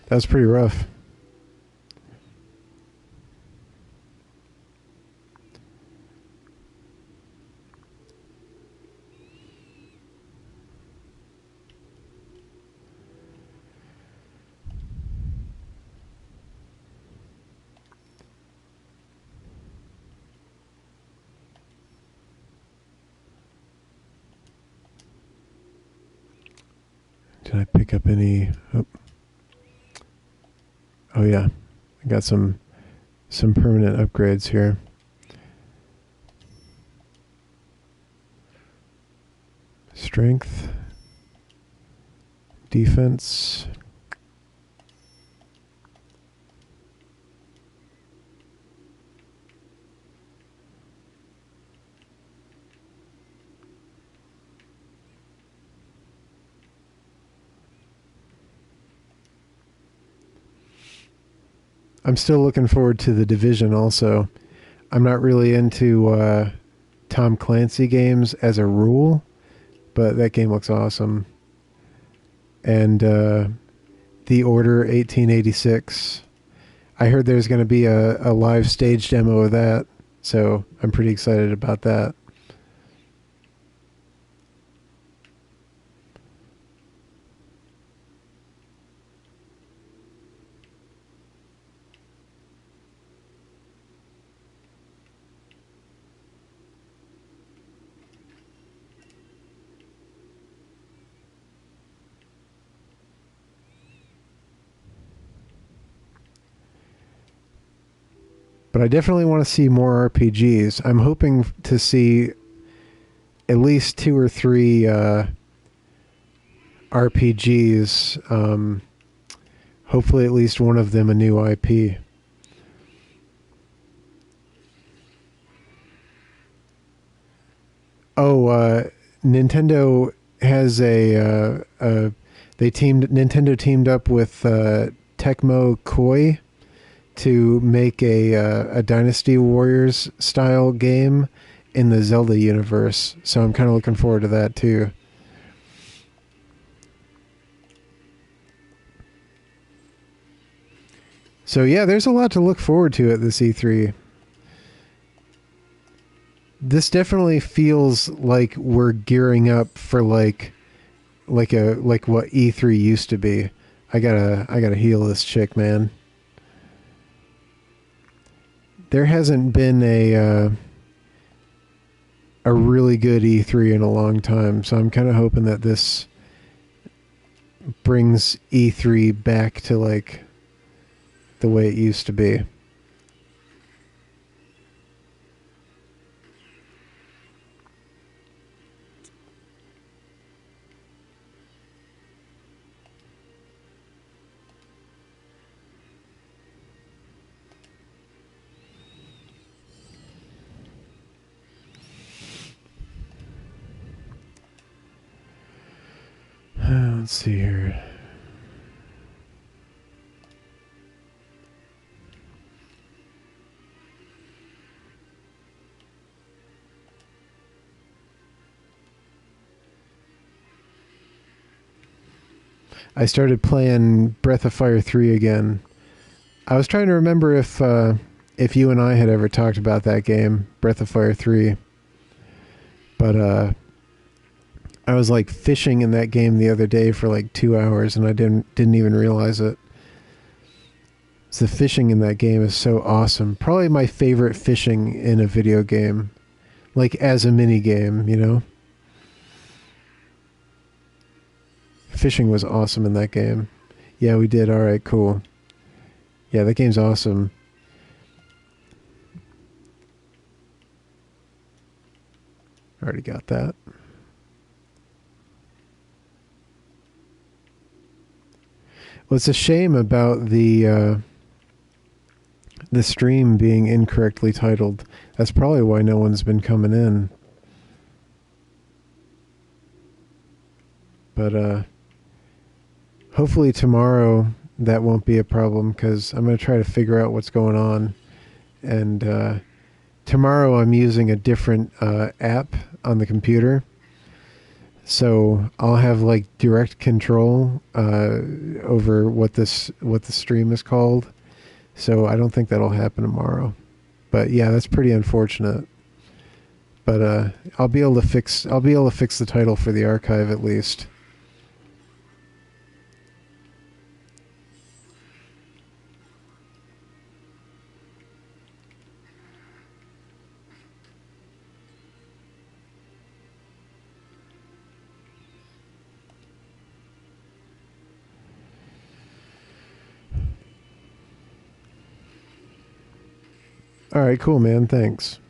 That was pretty rough. Did I pick up any? Oh yeah, I got some permanent upgrades here. Strength, defense. I'm still looking forward to The Division also. I'm not really into Tom Clancy games as a rule, but that game looks awesome. And The Order 1886. I heard there's going to be a live stage demo of that, so I'm pretty excited about that. But I definitely want to see more RPGs. I'm hoping to see at least 2 or 3 RPGs. Hopefully at least one of them a new IP. Oh, Nintendo has Nintendo teamed up with Tecmo Koei to make a Dynasty Warriors style game in the Zelda universe. So I'm kind of looking forward to that too. So yeah, there's a lot to look forward to at this E3. This definitely feels like we're gearing up for like what E3 used to be. I gotta heal this chick, man. There hasn't been a really good E3 in a long time, so I'm kind of hoping that this brings E3 back to like the way it used to be. Let's see here. I started playing Breath of Fire 3 again. I was trying to remember if you and I had ever talked about that game, Breath of Fire 3. But I was like fishing in that game the other day for like 2 hours and I didn't even realize it. So the fishing in that game is so awesome. Probably my favorite fishing in a video game. Like as a mini game, you know? Fishing was awesome in that game. Yeah, we did. All right, cool. Yeah, that game's awesome. Already got that. Well, it's a shame about the stream being incorrectly titled. That's probably why no one's been coming in. But hopefully tomorrow that won't be a problem because I'm going to try to figure out what's going on. And tomorrow I'm using a different app on the computer. So I'll have like direct control over what the stream is called. So I don't think that'll happen tomorrow. But yeah, that's pretty unfortunate. But I'll be able to fix the title for the archive at least. All right, cool, man. Thanks.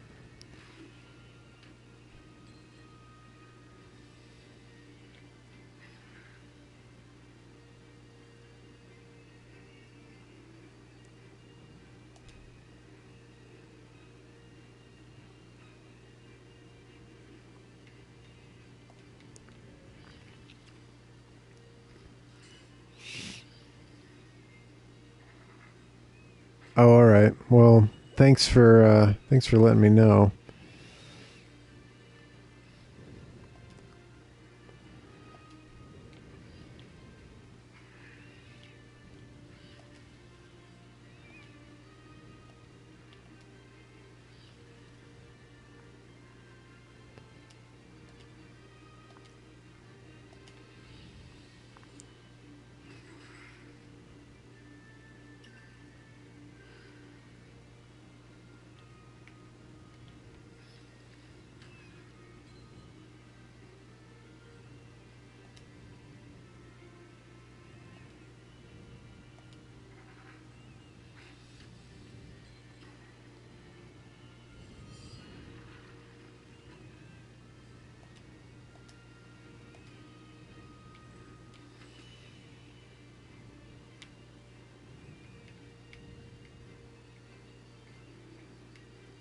Oh, all right. Well, thanks for letting me know.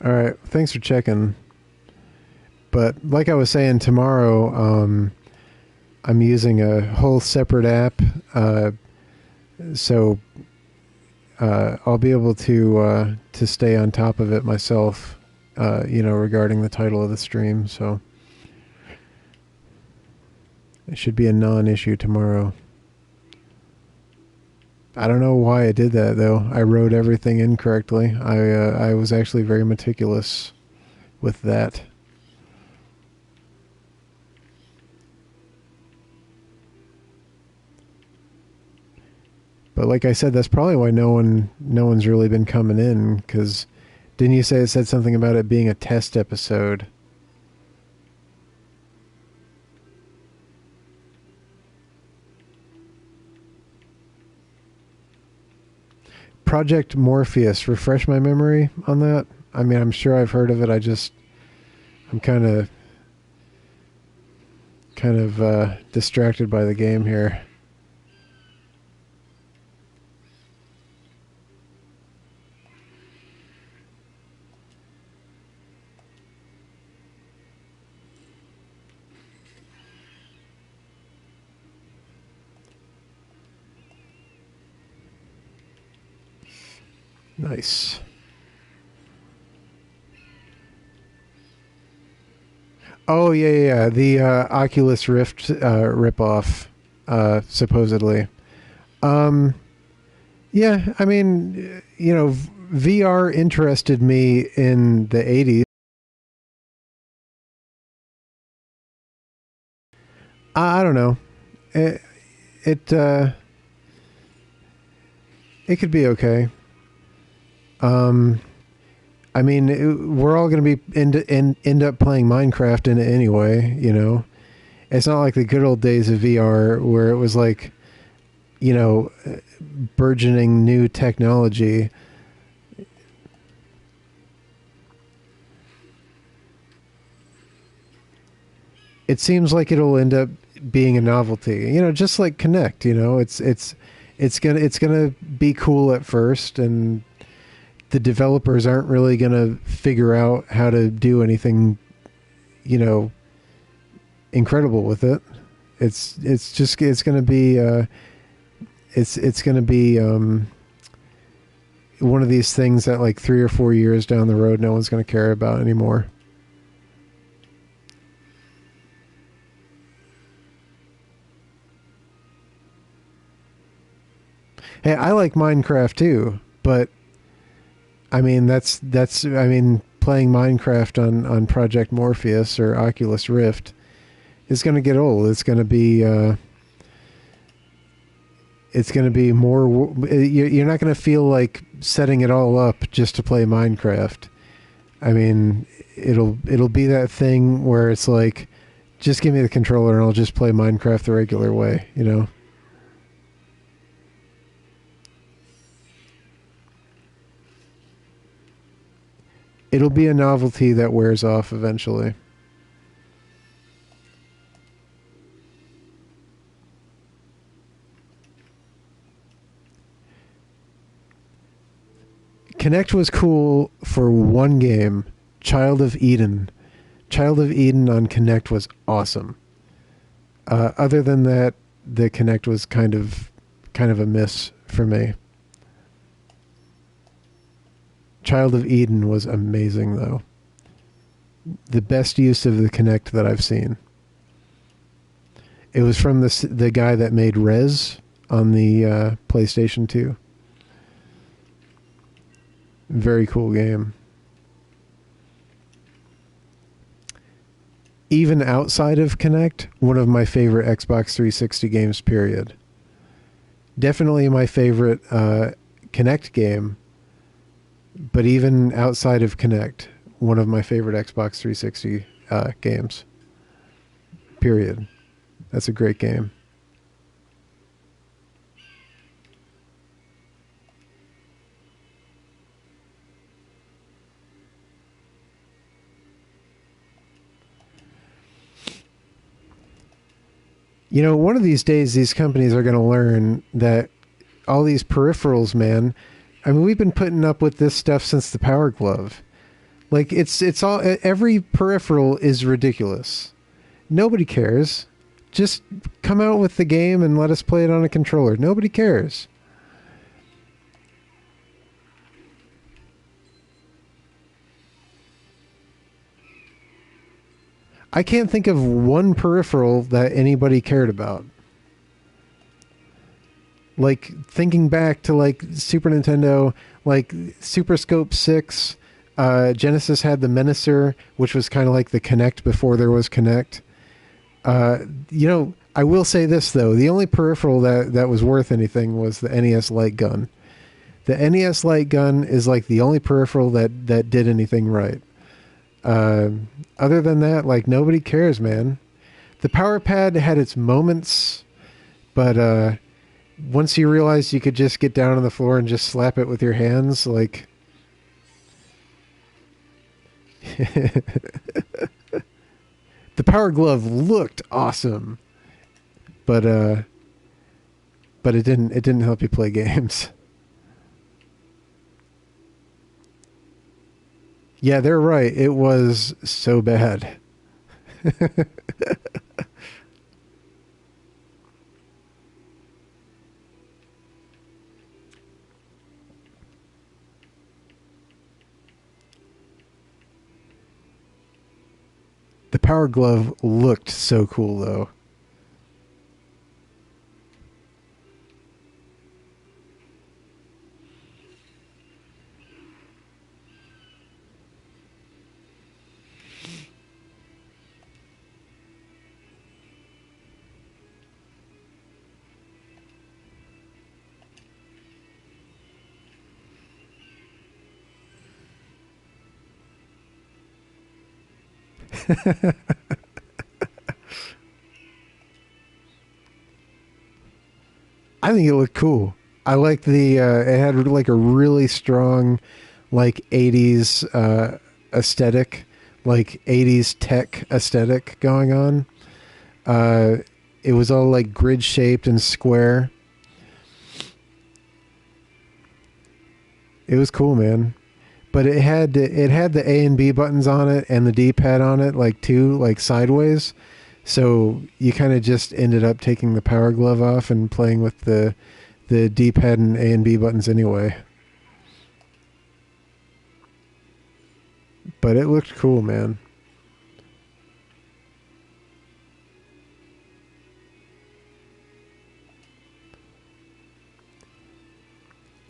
All right. Thanks for checking. But like I was saying, tomorrow I'm using a whole separate app, so I'll be able to stay on top of it myself, regarding the title of the stream. So it should be a non-issue tomorrow. I don't know why I did that, though. I wrote everything incorrectly. I was actually very meticulous with that. But like I said, that's probably why no one's really been coming in, because didn't you say it said something about it being a test episode? Project Morpheus, refresh my memory on that. I mean, I'm sure I've heard of it. I'm kind of distracted by the game here. Nice. Oh, yeah. The Oculus Rift ripoff, supposedly. Yeah, I mean, VR interested me in the 80s. I don't know. It could be okay. I mean, we're all going to be end up playing Minecraft in it anyway, It's not like the good old days of VR where it was like, burgeoning new technology. It seems like it'll end up being a novelty, just like Kinect, it's gonna be cool at first, and the developers aren't really going to figure out how to do anything, incredible with it. It's going to be one of these things that like 3 or 4 years down the road, no one's going to care about anymore. Hey, I like Minecraft too, but I mean, playing Minecraft on Project Morpheus or Oculus Rift is going to get old. It's going to be more. You're not going to feel like setting it all up just to play Minecraft. I mean, it'll be that thing where it's like, just give me the controller and I'll just play Minecraft the regular way, It'll be a novelty that wears off eventually. Kinect was cool for one game, Child of Eden. Child of Eden on Kinect was awesome. Other than that, the Kinect was kind of a miss for me. Child of Eden was amazing, though. The best use of the Kinect that I've seen. It was from the guy that made Rez on the PlayStation 2. Very cool game. Even outside of Kinect, one of my favorite Xbox 360 games, period. Definitely my favorite Kinect game. But even outside of Kinect, one of my favorite Xbox 360 games. Period. That's a great game. One of these days, these companies are going to learn that all these peripherals, man. I mean, we've been putting up with this stuff since the Power Glove. Like it's all every peripheral is ridiculous. Nobody cares. Just come out with the game and let us play it on a controller. Nobody cares. I can't think of one peripheral that anybody cared about. Like thinking back to like Super Nintendo, like Super Scope 6, Genesis had the Menacer, which was kind of like the Kinect before there was Kinect. I will say this though, the only peripheral that was worth anything was the NES Light Gun. The NES Light Gun is like the only peripheral that did anything right. Other than that, like nobody cares, man. The Power Pad had its moments, but once you realized you could just get down on the floor and just slap it with your hands, like the Power Glove looked awesome, but it didn't help you play games. Yeah, they're right. It was so bad. The Power Glove looked so cool, though. I think it looked cool. I like the it had like a really strong like 80s aesthetic, like 80s tech aesthetic going on. It was all like grid shaped and square. It was cool, man. But it had the A and B buttons on it and the D-pad on it, like two, like sideways. So you kind of just ended up taking the Power Glove off and playing with the D-pad and A and B buttons anyway. But it looked cool, man.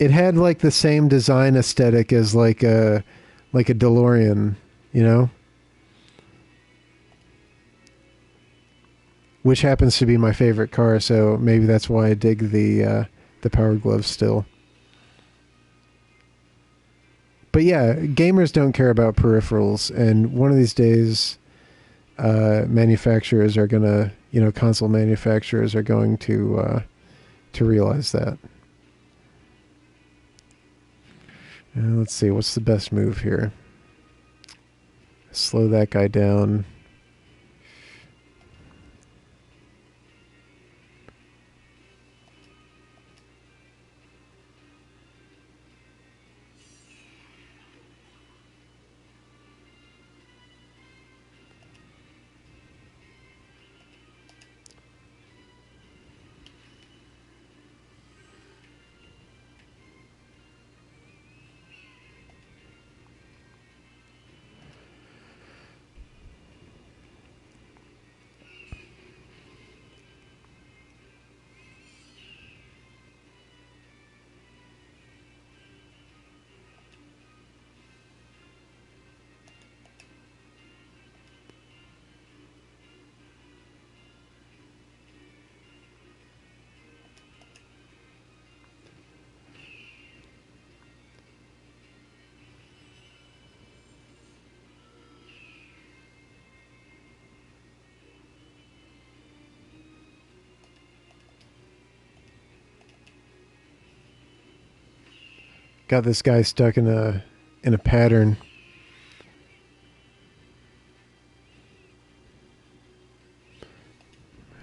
It had like the same design aesthetic as like a DeLorean, you know? Which happens to be my favorite car, so maybe that's why I dig the Power Glove still. But yeah, gamers don't care about peripherals, and one of these days, manufacturers are gonna, console manufacturers are going to realize that. Let's see, what's the best move here? Slow that guy down. Got this guy stuck in a pattern.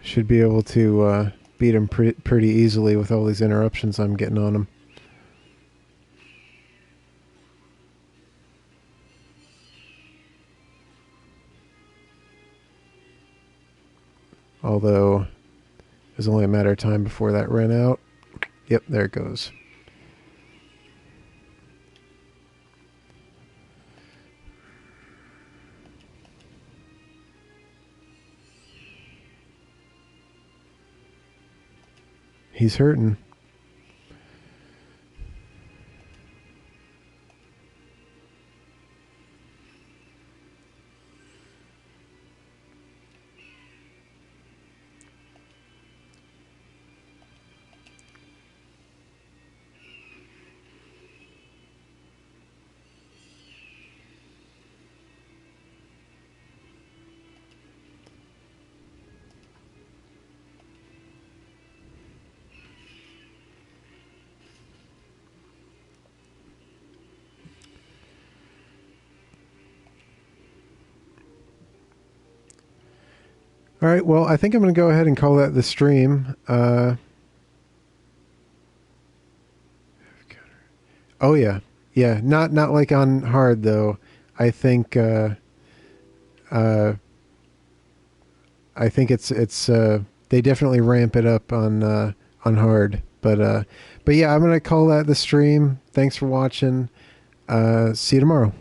Should be able to beat him pretty easily with all these interruptions I'm getting on him. Although it was only a matter of time before that ran out. Yep, there it goes. He's hurting. All right, well, I think I'm going to go ahead and call that the stream. Oh yeah, yeah. Not like on hard though. I think I think it's they definitely ramp it up on hard. But yeah, I'm going to call that the stream. Thanks for watching. See you tomorrow.